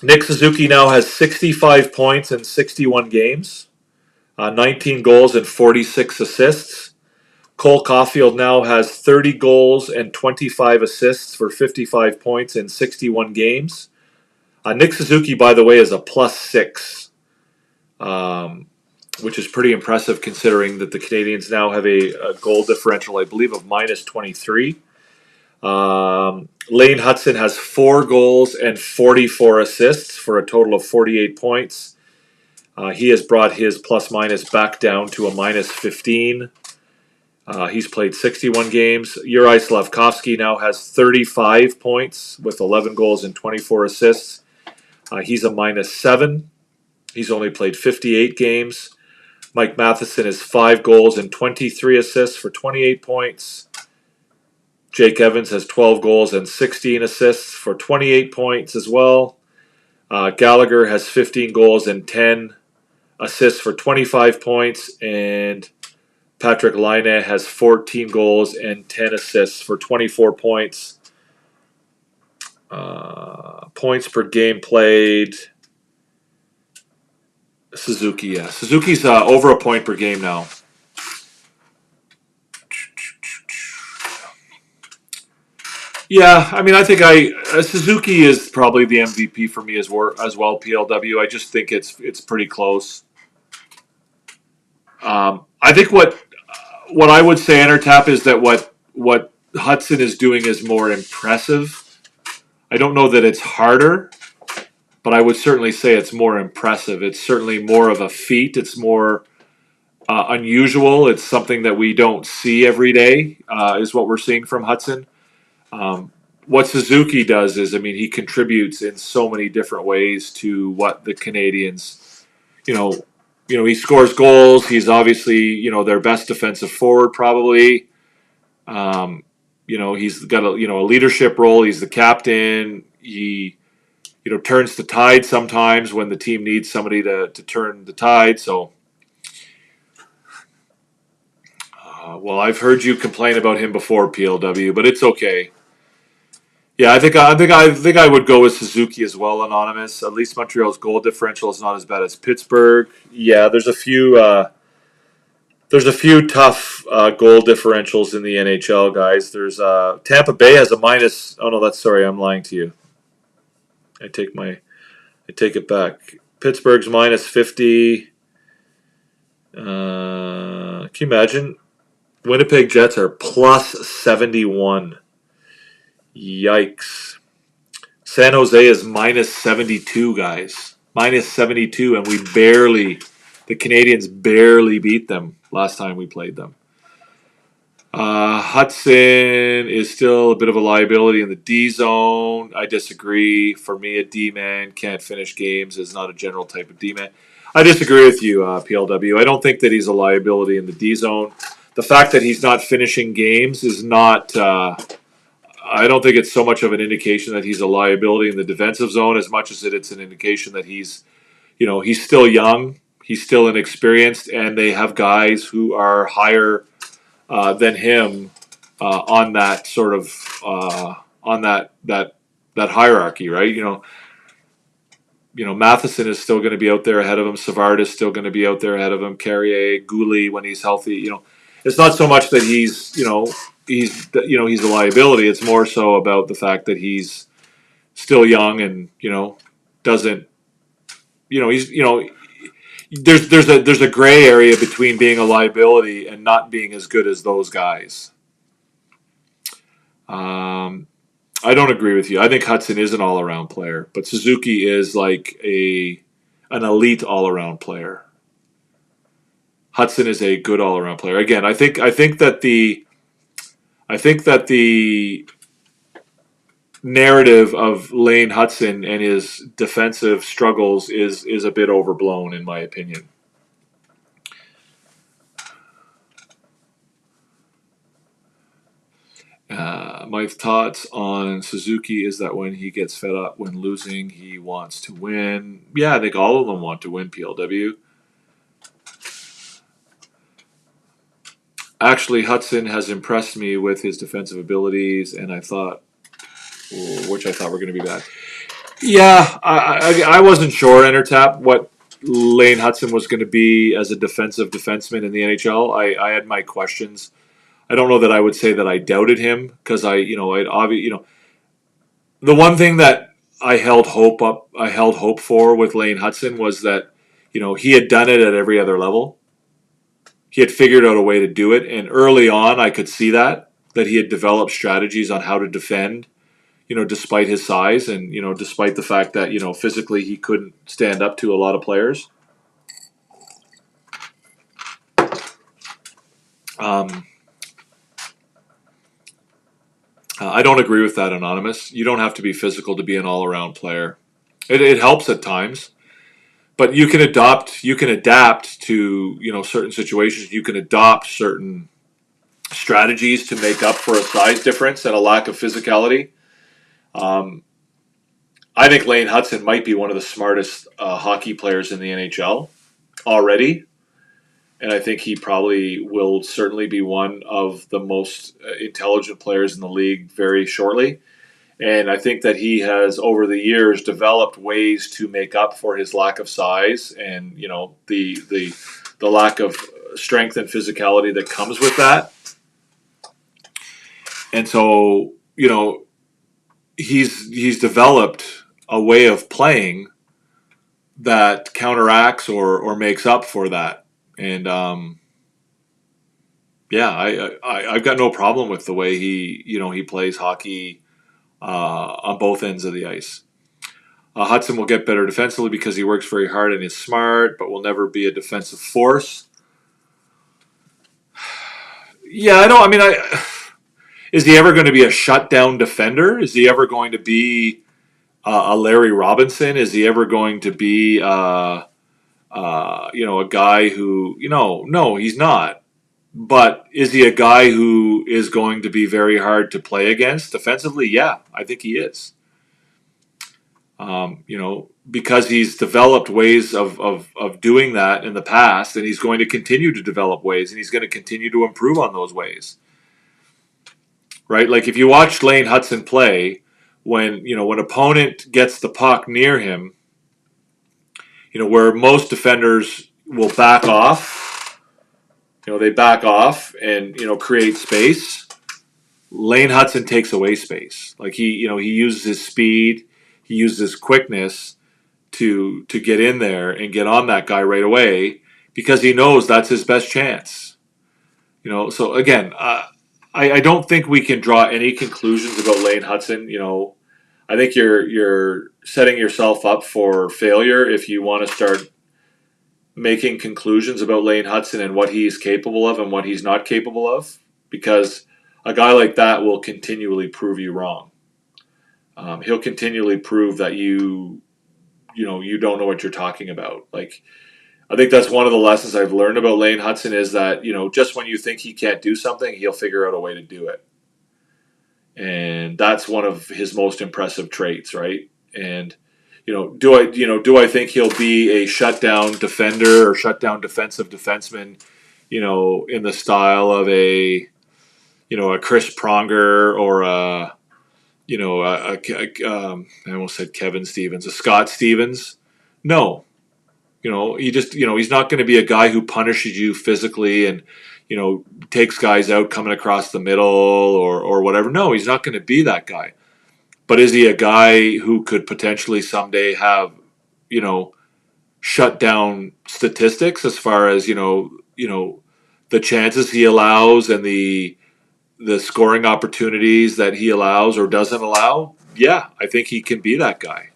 Nick Suzuki now has 65 points in 61 games, 19 goals and 46 assists. Cole Caulfield now has 30 goals and 25 assists for 55 points in 61 games. Nick Suzuki, by the way, is a +6, which is pretty impressive considering that the Canadiens now have a goal differential, I believe, of -23. Lane Hudson has 4 goals and 44 assists for a total of 48 points. He has brought his plus-minus back down to a -15. He's played 61 games. Juraj Slafkovsky now has 35 points with 11 goals and 24 assists. He's a -7. He's only played 58 games. Mike Matheson has 5 goals and 23 assists for 28 points. Jake Evans has 12 goals and 16 assists for 28 points as well. Gallagher has 15 goals and 10 assists for 25 points. And Patrick Laine has 14 goals and 10 assists for 24 points. Points per game played. Suzuki, yeah. Suzuki's over a point per game now. Yeah, I mean, I think Suzuki is probably the MVP for me as well, PLW. I just think it's pretty close. I think what I would say, Entertap, is that what Hudson is doing is more impressive. I don't know that it's harder, but I would certainly say it's more impressive. It's certainly more of a feat. It's more unusual. It's something that we don't see every day, is what we're seeing from Hudson. What Suzuki does is, I mean, he contributes in so many different ways to what the Canadiens, you know, he scores goals. He's obviously, their best defensive forward probably. He's got a leadership role. He's the captain. He, turns the tide sometimes when the team needs somebody to turn the tide. So, well, I've heard you complain about him before, PLW, but it's okay. Yeah, I think I would go with Suzuki as well, Anonymous. At least Montreal's goal differential is not as bad as Pittsburgh. Yeah, there's a few tough goal differentials in the NHL, guys. There's Tampa Bay has a minus. Oh no, I'm lying to you. I take it back. Pittsburgh's minus 50. Can you imagine? Winnipeg Jets are plus 71. Yikes. San Jose is minus 72, guys. Minus 72, and the Canadiens barely beat them last time we played them. Hudson is still a bit of a liability in the D zone. I disagree. For me, a D man can't finish games, is not a general type of D man. I disagree with you, PLW. I don't think that he's a liability in the D zone. The fact that he's not finishing games is not. I don't think it's so much of an indication that he's a liability in the defensive zone as much as it's an indication that he's still young, he's still inexperienced, and they have guys who are higher than him on that sort of on that hierarchy, right? Matheson is still going to be out there ahead of him. Savard is still going to be out there ahead of him. Carrier, Goulet when he's healthy. It's not so much that he's a liability. It's more so about the fact that he's still young and doesn't he's there's a gray area between being a liability and not being as good as those guys. I don't agree with you. I think Hudson is an all-around player, but Suzuki is like an elite all-around player. Hudson is a good all-around player. Again, I think that the narrative of Lane Hudson and his defensive struggles is a bit overblown, in my opinion. My thoughts on Suzuki is that when he gets fed up when losing, he wants to win. Yeah, I think all of them want to win, PLW. Actually, Hudson has impressed me with his defensive abilities, and which I thought were going to be bad. Yeah, I wasn't sure, Entertap, what Lane Hudson was going to be as a defensive defenseman in the NHL. I had my questions. I don't know that I would say that I doubted him because the one thing that I held hope for with Lane Hudson was that he had done it at every other level. He had figured out a way to do it, and early on I could see that he had developed strategies on how to defend, despite his size and despite the fact that physically he couldn't stand up to a lot of players. I don't agree with that, Anonymous. You don't have to be physical to be an all-around player. It helps at times, but you can adapt to certain situations. You can adopt certain strategies to make up for a size difference and a lack of physicality. I think Lane Hudson might be one of the smartest hockey players in the NHL already. And I think he probably will certainly be one of the most intelligent players in the league very shortly. And I think that he has, over the years, developed ways to make up for his lack of size and, the lack of strength and physicality that comes with that. And so, he's developed a way of playing that counteracts or makes up for that. And yeah, I've got no problem with the way he plays hockey on both ends of the ice. Hudson will get better defensively because he works very hard and is smart, but will never be a defensive force. Yeah, I don't. I mean, is he ever going to be a shutdown defender? Is he ever going to be a Larry Robinson? Is he ever going to be a guy who no, he's not. But is he a guy who is going to be very hard to play against defensively? Yeah, I think he is. Because he's developed ways of doing that in the past, and he's going to continue to develop ways, and he's going to continue to improve on those ways. Right? Like if you watch Lane Hudson play, when opponent gets the puck near him, where most defenders will back off, they back off and create space. Lane Hudson takes away space. Like he uses his speed, he uses his quickness to get in there and get on that guy right away because he knows that's his best chance. So again, I don't think we can draw any conclusions about Lane Hudson. I think you're setting yourself up for failure if you want to start making conclusions about Lane Hudson and what he's capable of and what he's not capable of, because a guy like that will continually prove you wrong. He'll continually prove that you don't know what you're talking about. Like, I think that's one of the lessons I've learned about Lane Hudson is that, just when you think he can't do something, he'll figure out a way to do it. And that's one of his most impressive traits, right? And, do I think he'll be a shutdown defender or shutdown defensive defenseman, in the style of a Chris Pronger or I almost said Kevin Stevens, a Scott Stevens? No. He's not going to be a guy who punishes you physically and, takes guys out coming across the middle or whatever. No, he's not going to be that guy. But is he a guy who could potentially someday have, shut down statistics as far as, the chances he allows and the scoring opportunities that he allows or doesn't allow? Yeah, I think he can be that guy.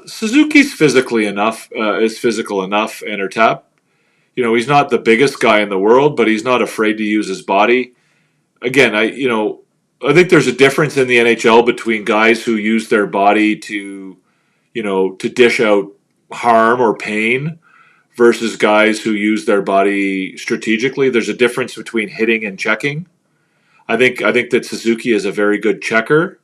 Suzuki's physically enough, is physical enough, and tap. He's not the biggest guy in the world, but he's not afraid to use his body. Again, I think there's a difference in the NHL between guys who use their body to dish out harm or pain versus guys who use their body strategically. There's a difference between hitting and checking. I think that Suzuki is a very good checker,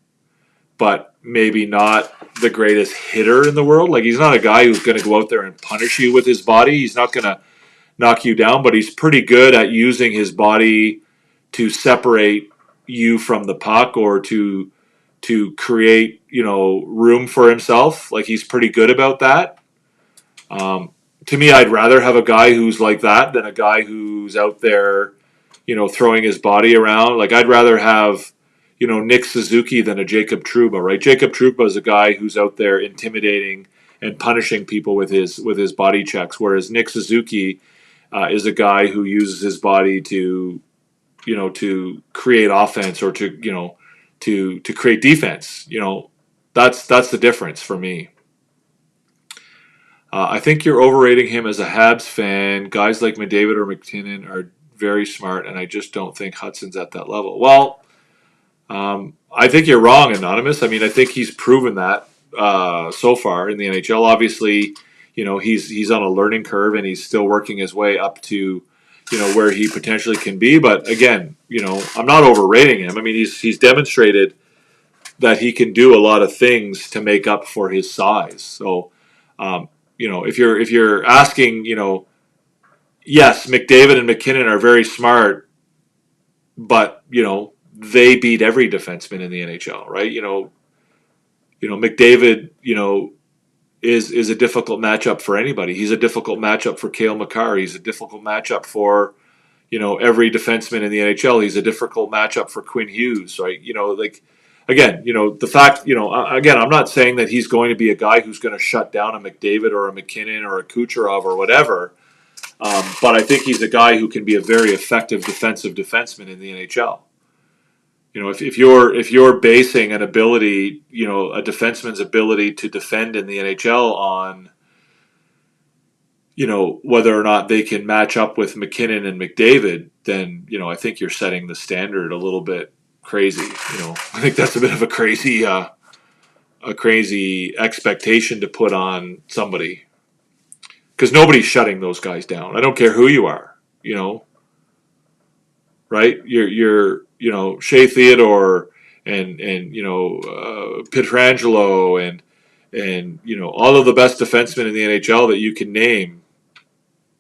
but maybe not the greatest hitter in the world. Like, he's not a guy who's going to go out there and punish you with his body. He's not going to knock you down, but he's pretty good at using his body to separate you from the puck or to create, room for himself. Like, he's pretty good about that. To me, I'd rather have a guy who's like that than a guy who's out there, throwing his body around. Like, I'd rather have, Nick Suzuki than a Jacob Trouba, right? Jacob Trouba is a guy who's out there intimidating and punishing people with his body checks, whereas Nick Suzuki is a guy who uses his body to create offense or to create defense. That's the difference for me. I think you're overrating him as a Habs fan. Guys like McDavid or McKinnon are very smart, and I just don't think Hudson's at that level. Well, I think you're wrong, Anonymous. I mean, I think he's proven that so far in the NHL. Obviously, he's on a learning curve, and he's still working his way up to where he potentially can be. But again, I'm not overrating him. I mean, he's demonstrated that he can do a lot of things to make up for his size. So, if you're asking, yes, McDavid and McKinnon are very smart, but they beat every defenseman in the NHL, right? McDavid, is a difficult matchup for anybody. He's a difficult matchup for Cale Makar. He's a difficult matchup for, every defenseman in the NHL. He's a difficult matchup for Quinn Hughes, right? again, the fact, again, I'm not saying that he's going to be a guy who's going to shut down a McDavid or a McKinnon or a Kucherov or whatever. But I think he's a guy who can be a very effective defensive defenseman in the NHL. If you're basing an ability, a defenseman's ability to defend in the NHL on, whether or not they can match up with McKinnon and McDavid, then, I think you're setting the standard a little bit crazy. I think that's a bit of a crazy expectation to put on somebody, because nobody's shutting those guys down. I don't care who you are, right? You're Shea Theodore and Pietrangelo and all of the best defensemen in the NHL that you can name.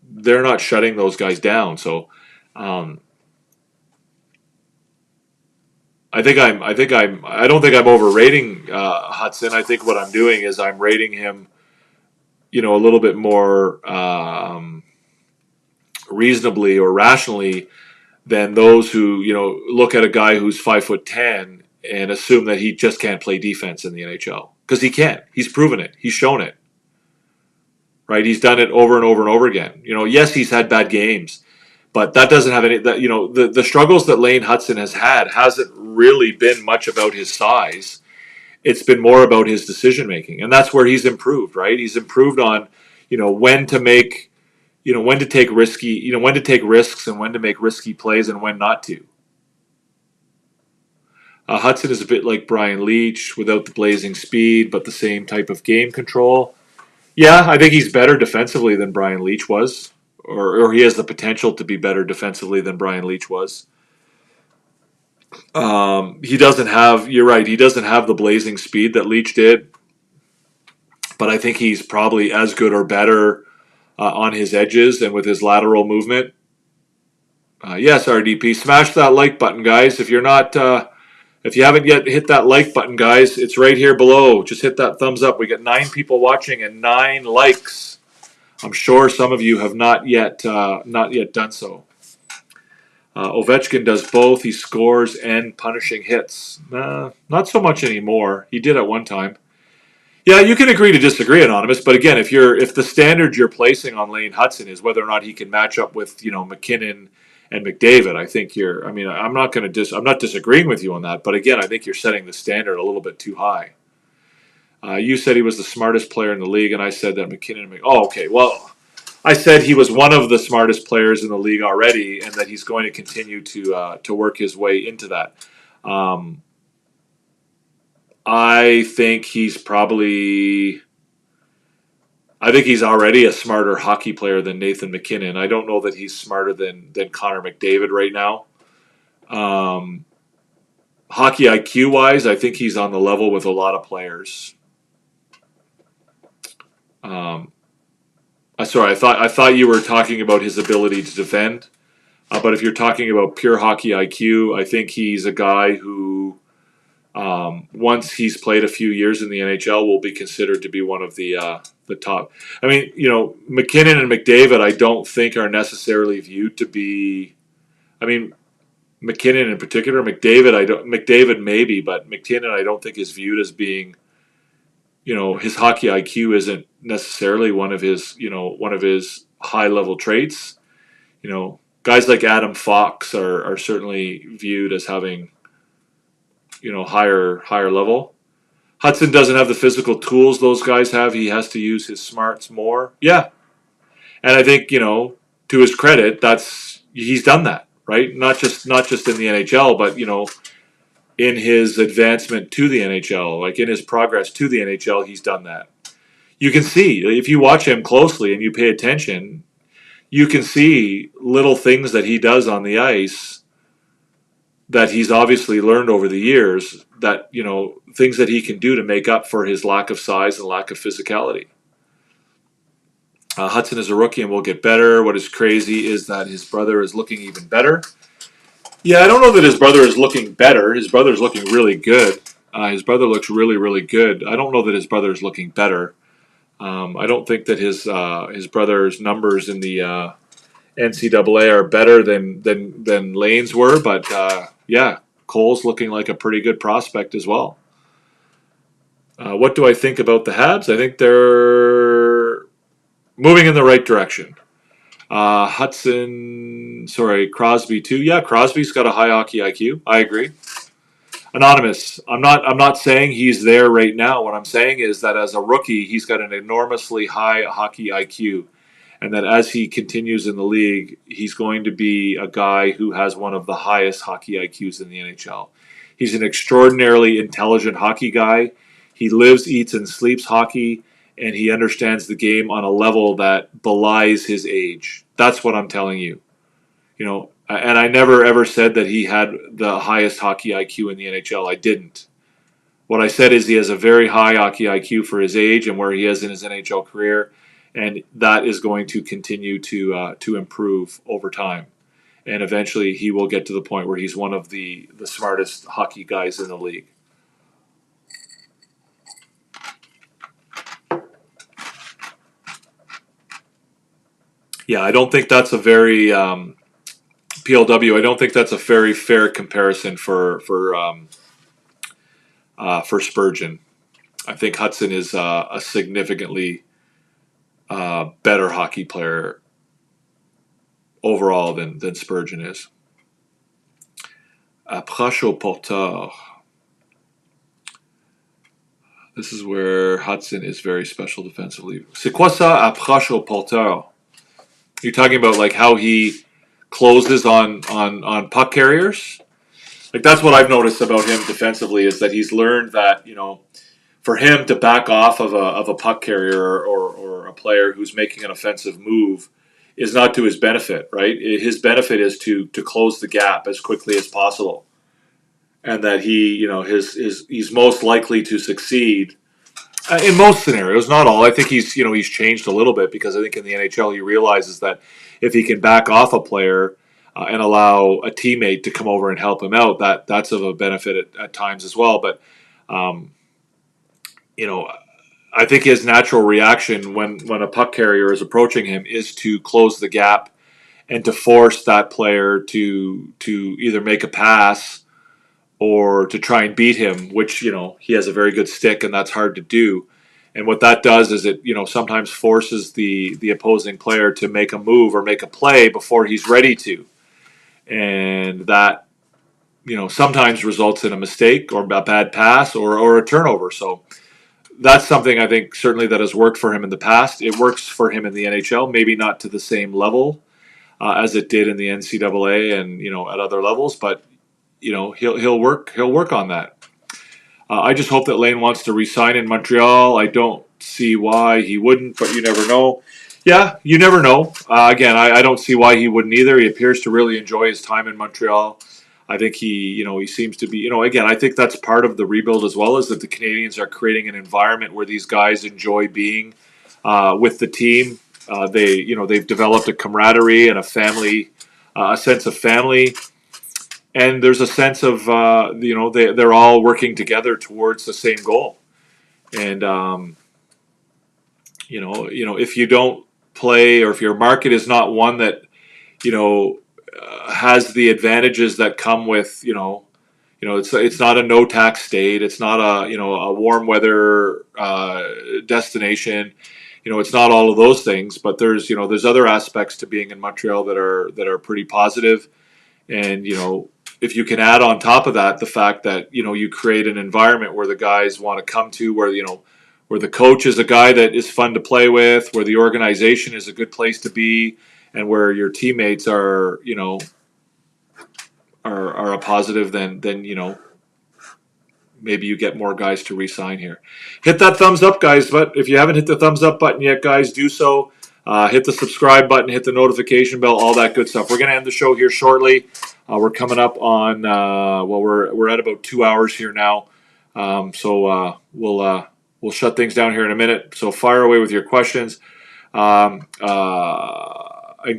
They're not shutting those guys down. So I don't think I'm overrating Hudson. I think what I'm doing is I'm rating him, a little bit more reasonably or rationally than those who, look at a guy who's 5'10" and assume that he just can't play defense in the NHL. Because he can. He's proven it. He's shown it. Right? He's done it over and over and over again. Yes, he's had bad games, but that doesn't have any, that, the struggles that Lane Hudson has had hasn't really been much about his size. It's been more about his decision making. And that's where he's improved, right? He's improved on, when to make, when to take risky, when to take risks and when to make risky plays and when not to. Hudson is a bit like Brian Leetch without the blazing speed, but the same type of game control. Yeah, I think he's better defensively than Brian Leetch was, or he has the potential to be better defensively than Brian Leetch was. He doesn't have, you're right, he doesn't have the blazing speed that Leetch did, but I think he's probably as good or better on his edges and with his lateral movement. Yes, RDP, smash that like button, guys. If you're not, if you haven't yet hit that like button, guys, it's right here below. Just hit that thumbs up. We got 9 people watching and 9 likes. I'm sure some of you have not yet done so. Ovechkin does both. He scores and punishing hits. Not so much anymore. He did at one time. Yeah, you can agree to disagree, Anonymous. But again, if the standard you're placing on Lane Hudson is whether or not he can match up with McKinnon and McDavid, I think I'm not disagreeing with you on that. But again, I think you're setting the standard a little bit too high. You said he was the smartest player in the league, and I said that McKinnon and okay. Well, I said he was one of the smartest players in the league already, and that he's going to continue to work his way into that. I think he's already a smarter hockey player than Nathan McKinnon. I don't know that he's smarter than Connor McDavid right now. Hockey IQ wise, I think he's on the level with a lot of players. Sorry, I thought you were talking about his ability to defend. But if you're talking about pure hockey IQ, I think he's a guy who, once he's played a few years in the NHL, will be considered to be one of the top. I mean, McKinnon and McDavid, I don't think are necessarily viewed to be. I mean, McKinnon in particular, McDavid maybe, but McKinnon I don't think is viewed as being. His hockey IQ isn't necessarily one of his high level traits. Guys like Adam Fox are certainly viewed as having, higher level. Hudson doesn't have the physical tools those guys have. He has to use his smarts more. Yeah. And I think, to his credit, he's done that, right? Not just in the NHL, but, in his advancement to the NHL, like in his progress to the NHL, he's done that. You can see, if you watch him closely and you pay attention, you can see little things that he does on the ice that he's obviously learned over the years, that, things that he can do to make up for his lack of size and lack of physicality. Hudson is a rookie and will get better. What is crazy is that his brother is looking even better. Yeah, I don't know that his brother is looking better. His brother's looking really good. His brother looks really, really good. I don't know that his brother is looking better. I don't think that his brother's numbers in the NCAA are better than Lane's were. But yeah, Cole's looking like a pretty good prospect as well. What do I think about the Habs? I think they're moving in the right direction. Crosby too. Yeah, Crosby's got a high hockey IQ. I agree. Anonymous. I'm not saying he's there right now. What I'm saying is that as a rookie, he's got an enormously high hockey IQ, and that as he continues in the league, he's going to be a guy who has one of the highest hockey IQs in the NHL. He's an extraordinarily intelligent hockey guy. He lives, eats, and sleeps hockey, and he understands the game on a level that belies his age. That's what I'm telling you. And I never ever said that he had the highest hockey IQ in the NHL. I didn't. What I said is he has a very high hockey IQ for his age and where he is in his NHL career, and that is going to continue to improve over time. And eventually he will get to the point where he's one of the smartest hockey guys in the league. Yeah, I don't think that's a very PLW. I don't think that's a very fair comparison for Spurgeon. I think Hudson is a significantly better hockey player overall than Spurgeon is. Approche au porteur. This is where Hudson is very special defensively. C'est quoi ça, approche au porteur? You're talking about like how he closes on puck carriers? Like that's what I've noticed about him defensively is that he's learned that, for him to back off of a puck carrier or a player who's making an offensive move is not to his benefit, right? His benefit is to close the gap as quickly as possible. And that he's most likely to succeed in most scenarios, not all. I think he's changed a little bit because I think in the NHL he realizes that if he can back off a player and allow a teammate to come over and help him out, that's of a benefit at times as well. But I think his natural reaction when a puck carrier is approaching him is to close the gap and to force that player to either make a pass or to try and beat him, which, he has a very good stick and that's hard to do. And what that does is it, sometimes forces the opposing player to make a move or make a play before he's ready to. And that, sometimes results in a mistake or a bad pass or a turnover. So that's something I think certainly that has worked for him in the past. It works for him in the NHL, maybe not to the same level as it did in the NCAA and, at other levels, but he'll work on that. I just hope that Lane wants to re-sign in Montreal. I don't see why he wouldn't, but you never know. Yeah, you never know. Again, I don't see why he wouldn't either. He appears to really enjoy his time in Montreal. I think he seems to be, again, I think that's part of the rebuild as well, is that the Canadiens are creating an environment where these guys enjoy being with the team. They've developed a camaraderie and a family, a sense of family. And there's a sense of, they're all working together towards the same goal. And, if you don't play or if your market is not one that, has the advantages that come with, it's not a no tax state. It's not a warm weather destination. It's not all of those things, but there's other aspects to being in Montreal that are pretty positive. And, if you can add on top of that the fact that you create an environment where the guys want to come to, where the coach is a guy that is fun to play with, where the organization is a good place to be, and where your teammates are are a positive, then maybe you get more guys to re-sign here. Hit that thumbs up, guys. But if you haven't hit the thumbs up button yet, guys, do so. Hit the subscribe button, hit the notification bell, all that good stuff. We're going to end the show here shortly. We're coming up on we're at about 2 hours here now, so we'll shut things down here in a minute. So fire away with your questions. And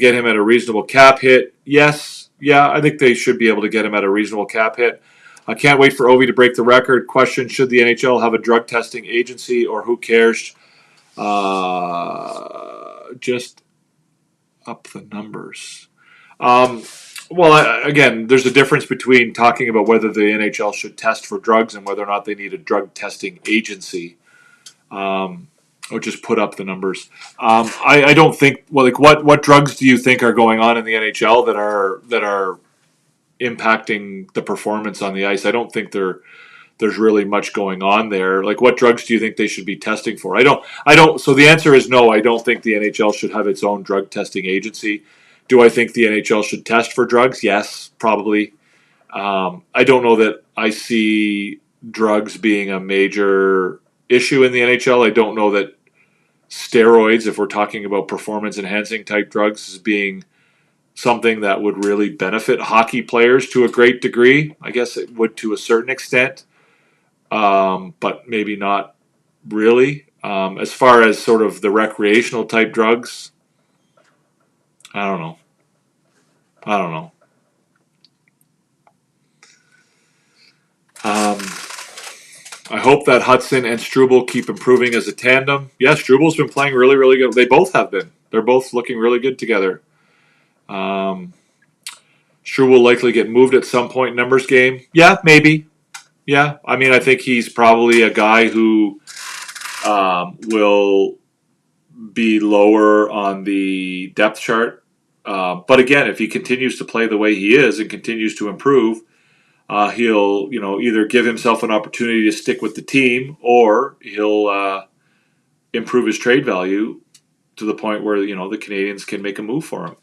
get him at a reasonable cap hit. Yes, yeah, I think they should be able to get him at a reasonable cap hit. I can't wait for Ovi to break the record. Question: should the NHL have a drug testing agency, or who cares? Just up the numbers. Well, again, there's a difference between talking about whether the NHL should test for drugs and whether or not they need a drug testing agency, or just put up the numbers. I don't think. Well, like what drugs do you think are going on in the NHL that are impacting the performance on the ice? I don't think there's really much going on there. Like, what drugs do you think they should be testing for? I don't. So the answer is no. I don't think the NHL should have its own drug testing agency. Do I think the NHL should test for drugs? Yes, probably. I don't know that I see drugs being a major issue in the NHL. I don't know that steroids, if we're talking about performance enhancing type drugs, is being something that would really benefit hockey players to a great degree. I guess it would to a certain extent, but maybe not really. As far as sort of the recreational type drugs, I don't know. I don't know. I hope that Hudson and Struble keep improving as a tandem. Yeah, Struble's been playing really, really good. They both have been. They're both looking really good together. Struble will likely get moved at some point in numbers game. Yeah, maybe. Yeah, I mean, I think he's probably a guy who will be lower on the depth chart. But again, if he continues to play the way he is and continues to improve, he'll either give himself an opportunity to stick with the team, or he'll improve his trade value to the point where the Canadiens can make a move for him.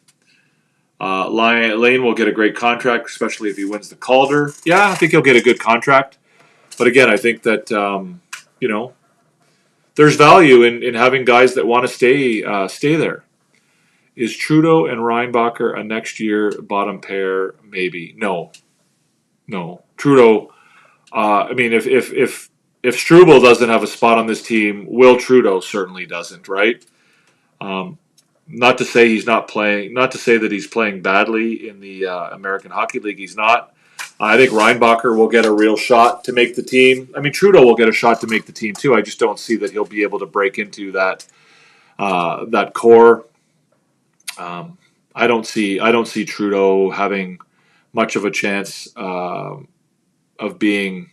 Lane will get a great contract, especially if he wins the Calder. Yeah, I think he'll get a good contract. But again, I think that there's value in having guys that want to stay there. Is Trudeau and Reinbacher a next year bottom pair? Maybe. No. Trudeau. I mean, if Struble doesn't have a spot on this team, Will Trudeau certainly doesn't, right? Not to say he's not playing. Not to say that he's playing badly in the American Hockey League. He's not. I think Reinbacher will get a real shot to make the team. I mean, Trudeau will get a shot to make the team too. I just don't see that he'll be able to break into that core. I don't see Trudeau having much of a chance of being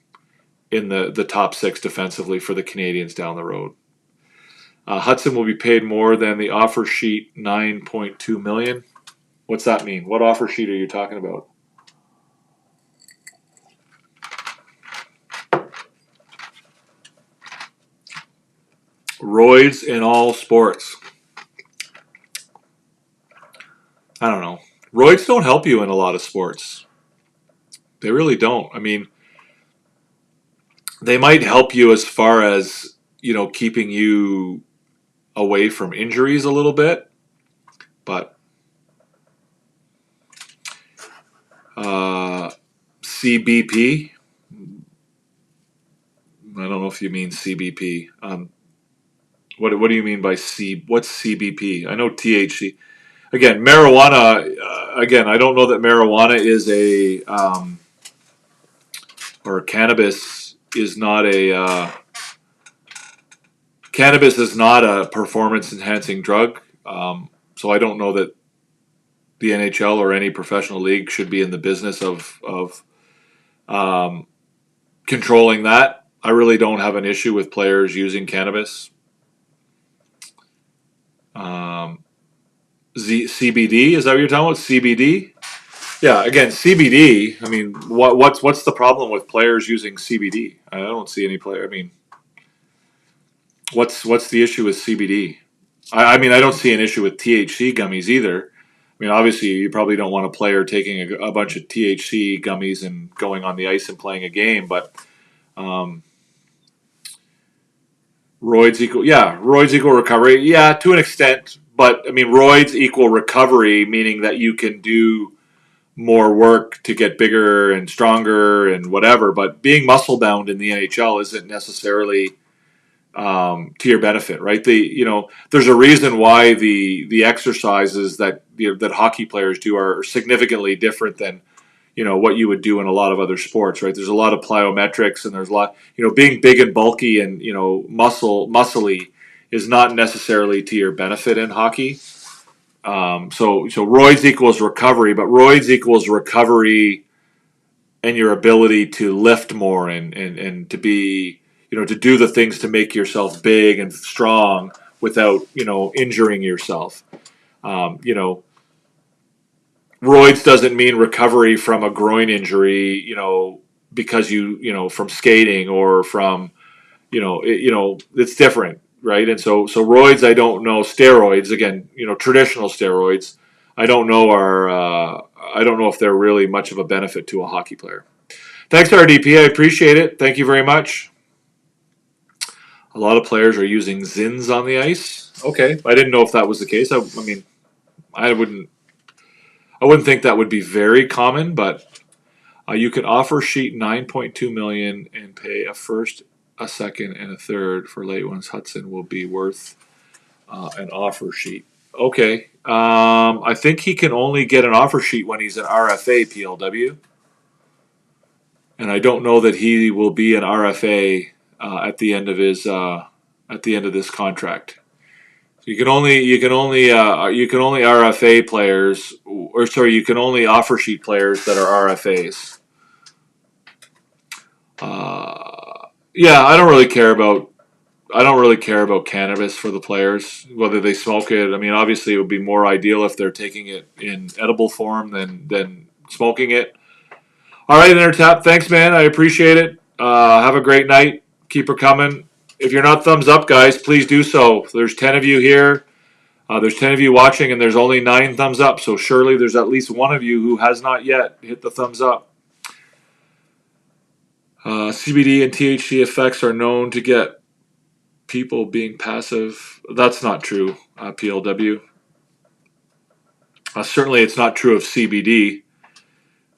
in the top six defensively for the Canadiens down the road. Hudson will be paid more than the offer sheet, $9.2 million. What's that mean? What offer sheet are you talking about? Roids in all sports. I don't know. Roids don't help you in a lot of sports. They really don't. I mean, they might help you as far as, keeping you away from injuries a little bit, but CBP, I don't know if you mean CBP. What do you mean by what's CBP? I know THC. Again, marijuana. Again, I don't know that marijuana is or cannabis is not a cannabis is not a performance enhancing drug. So I don't know that the NHL or any professional league should be in the business of controlling that. I really don't have an issue with players using cannabis. CBD, is that what you're talking about? CBD? Yeah, again, CBD. I mean, what's the problem with players using CBD? I don't see any player. I mean, what's the issue with CBD? I mean, I don't see an issue with THC gummies either. I mean, obviously, you probably don't want a player taking a bunch of THC gummies and going on the ice and playing a game, but roids equal recovery. Yeah, to an extent, but I mean, roids equal recovery, meaning that you can do more work to get bigger and stronger and whatever. But being muscle bound in the NHL isn't necessarily to your benefit, right? There's a reason why the exercises that that hockey players do are significantly different than what you would do in a lot of other sports, right? There's a lot of plyometrics, and there's a lot, being big and bulky and muscly is not necessarily to your benefit in hockey. So roids equals recovery, but roids equals recovery and your ability to lift more and to be, to do the things to make yourself big and strong without, injuring yourself. Roids doesn't mean recovery from a groin injury, because from skating or from, it's different, right? And so roids, I don't know. Steroids, again, traditional steroids, I don't know I don't know if they're really much of a benefit to a hockey player. Thanks, RDP. I appreciate it. Thank you very much. A lot of players are using Zins on the ice. Okay, I didn't know if that was the case. I mean, I wouldn't think that would be very common, but you can offer sheet $9.2 million and pay a first, a second, and a third for late ones. Hudson will be worth an offer sheet. Okay, I think he can only get an offer sheet when he's an RFA, PLW, and I don't know that he will be an RFA at the end of this contract. You can only RFA players, or sorry, you can only offer sheet players that are RFAs. Yeah, I don't really care about cannabis for the players, whether they smoke it. I mean, obviously, it would be more ideal if they're taking it in edible form than smoking it. All right, Intertap, thanks, man. I appreciate it. Have a great night. Keep her coming. If you're not thumbs up, guys, please do so. There's 10 of you here. There's 10 of you watching, and there's only 9 thumbs up. So surely there's at least one of you who has not yet hit the thumbs up. CBD and THC effects are known to get people being passive. That's not true, PLW. Certainly it's not true of CBD.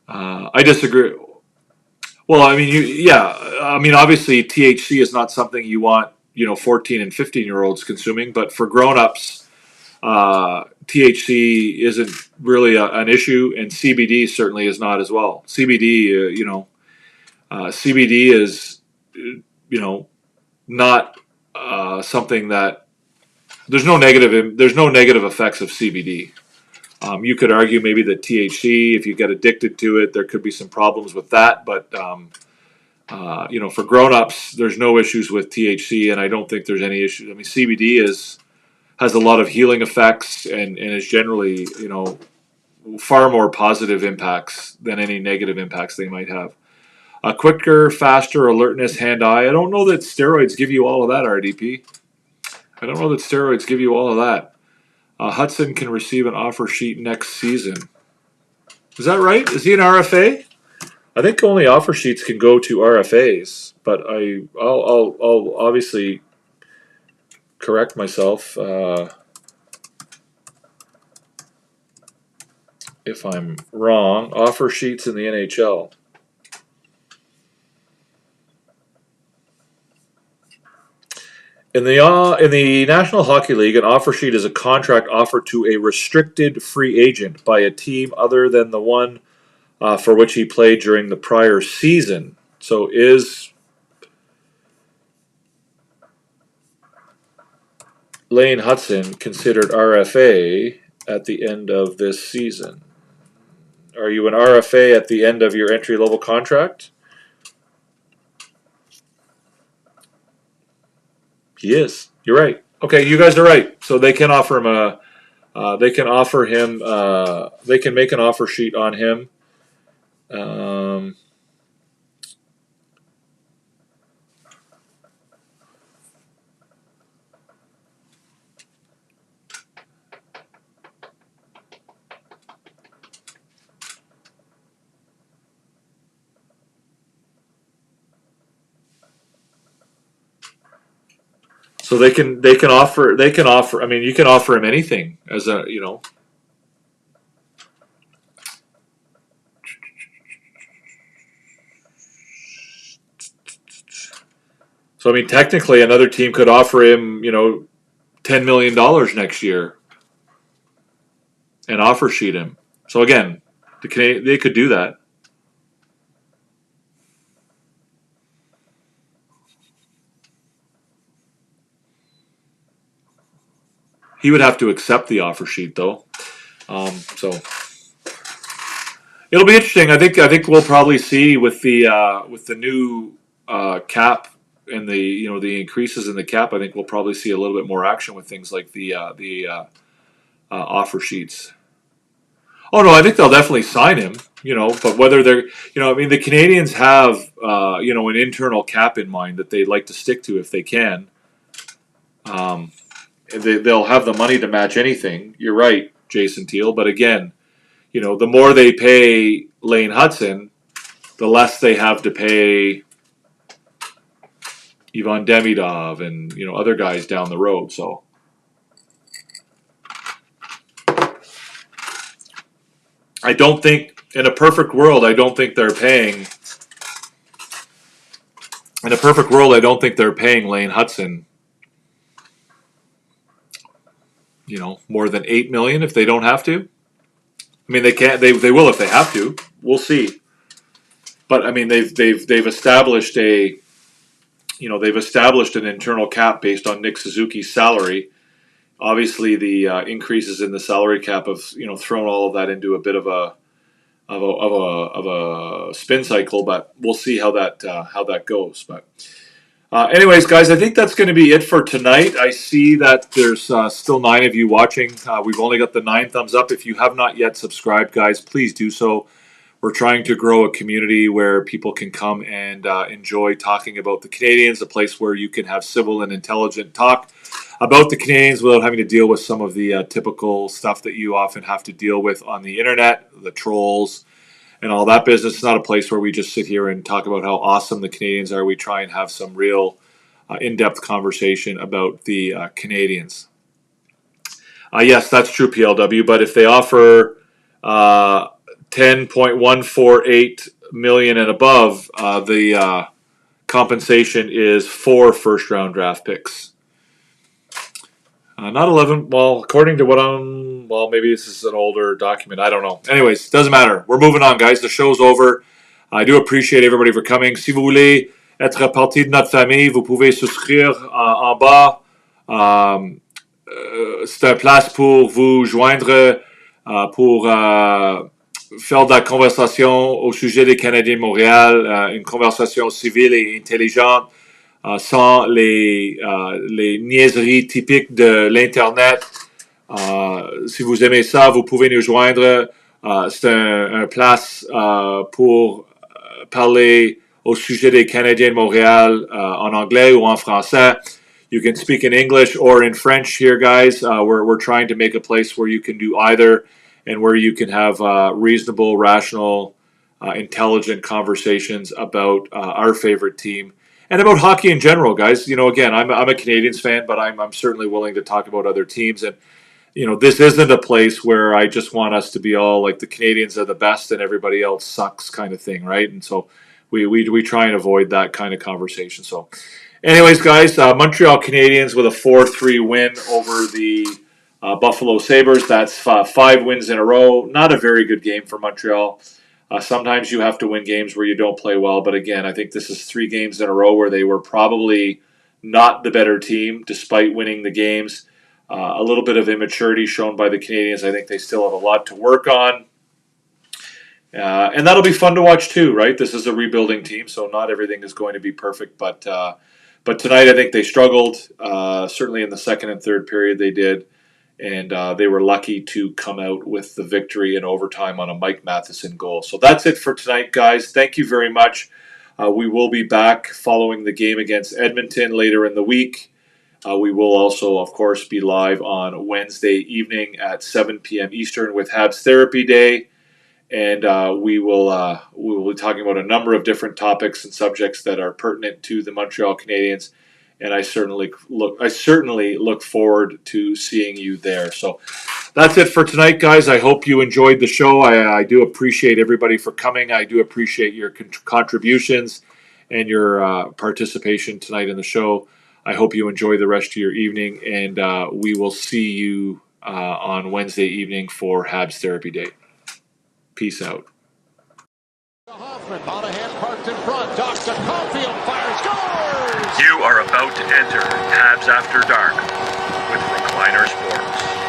I disagree. Well, I mean, obviously THC is not something you want, 14 and 15-year-olds consuming, but for grown-ups, THC isn't really an issue, and CBD certainly is not as well. CBD, CBD is, not something that there's no negative effects of CBD. You could argue maybe that THC, if you get addicted to it, there could be some problems with that. But for grown-ups, there's no issues with THC, and I don't think there's any issues. I mean, CBD has a lot of healing effects and is generally, far more positive impacts than any negative impacts they might have. Quicker, faster alertness, hand-eye. I don't know that steroids give you all of that, RDP. I don't know that steroids give you all of that. Hudson can receive an offer sheet next season. Is that right? Is he an RFA? I think only offer sheets can go to RFAs, but I'll obviously correct myself if I'm wrong. Offer sheets in the NHL. In the National Hockey League, an offer sheet is a contract offered to a restricted free agent by a team other than the one for which he played during the prior season. So is Lane Hudson considered RFA at the end of this season? Are you an RFA at the end of your entry-level contract? He is. You're right. Okay, you guys are right. So they can offer him they can make an offer sheet on him. So they can offer. I mean, you can offer him anything as a. So I memean, technically, another team could offer him, $10 million next year, and offer sheet him. So again, they could do that. He would have to accept the offer sheet, though. So it'll be interesting. I think we'll probably see with the new cap and the increases in the cap. I think we'll probably see a little bit more action with things like the offer sheets. Oh no, I think they'll definitely sign him. But whether they're, I mean, the Canadiens have, an internal cap in mind that they'd like to stick to if they can. They'll have the money to match anything. You're right, Jason Teal. But again, the more they pay Lane Hudson, the less they have to pay Ivan Demidov and other guys down the road. So. I don't think, in a perfect world, they're paying. In a perfect world, I don't think they're paying Lane Hudson, more than $8 million if they don't have to. I mean, they can't. They will if they have to. We'll see. But I mean, they've established an internal cap based on Nick Suzuki's salary. Obviously, the increases in the salary cap have thrown all of that into a bit of a spin cycle, but we'll see how that goes. But anyways, guys, I think that's going to be it for tonight. I see that there's still 9 of you watching. We've only got the 9 thumbs up. If you have not yet subscribed, guys, please do so. We're trying to grow a community where people can come and enjoy talking about the Canadiens, a place where you can have civil and intelligent talk about the Canadiens without having to deal with some of the typical stuff that you often have to deal with on the internet, the trolls, and all that business. It's not a place where we just sit here and talk about how awesome the Canadiens are. We try and have some real in-depth conversation about the Canadiens. Yes, that's true, PLW, but if they offer $10.148 million and above, the compensation is 4 first-round draft picks. Not 11. Well, according to well, maybe this is an older document. I don't know. Anyways, doesn't matter. We're moving on, guys. The show's over. I do appreciate everybody for coming. Si vous voulez être partie de notre famille, vous pouvez souscrire en bas. C'est une place pour vous joindre, pour faire de la conversation au sujet des Canadiens de Montréal, une conversation civile et intelligente. Sans les niaiseries typiques de l'Internet. Si vous aimez ça, vous pouvez nous joindre. C'est un place pour parler au sujet des Canadiens de Montréal en anglais ou en français. You can speak in English or in French here, guys. We're trying to make a place where you can do either and where you can have reasonable, rational, intelligent conversations about our favorite team. And about hockey in general, guys. Again, I'm a Canadiens fan, but I'm certainly willing to talk about other teams. And this isn't a place where I just want us to be all like the Canadiens are the best and everybody else sucks kind of thing, right? And so we try and avoid that kind of conversation. So, anyways, guys, Montreal Canadiens with a 4-3 win over the Buffalo Sabres. That's 5 wins in a row. Not a very good game for Montreal. Sometimes you have to win games where you don't play well, but again, I think this is 3 games in a row where they were probably not the better team despite winning the games. A little bit of immaturity shown by the Canadiens. I think they still have a lot to work on. And that'll be fun to watch too, right? This is a rebuilding team, so not everything is going to be perfect, but tonight I think they struggled. Certainly in the second and third period they did. And they were lucky to come out with the victory in overtime on a Mike Matheson goal. So that's it for tonight, guys. Thank you very much. We will be back following the game against Edmonton later in the week. We will also, of course, be live on Wednesday evening at 7 p.m. Eastern with Habs Therapy Day. And we will be talking about a number of different topics and subjects that are pertinent to the Montreal Canadiens. And I certainly look forward to seeing you there. So that's it for tonight, guys. I hope you enjoyed the show. I do appreciate everybody for coming. I do appreciate your contributions and your participation tonight in the show. I hope you enjoy the rest of your evening, and we will see you on Wednesday evening for Habs Therapy Day. Peace out. Hoffman, Monahan parked in front. Docks to Caulfield, fires, scores! You are about to enter Habs After Dark with Recliner Sports.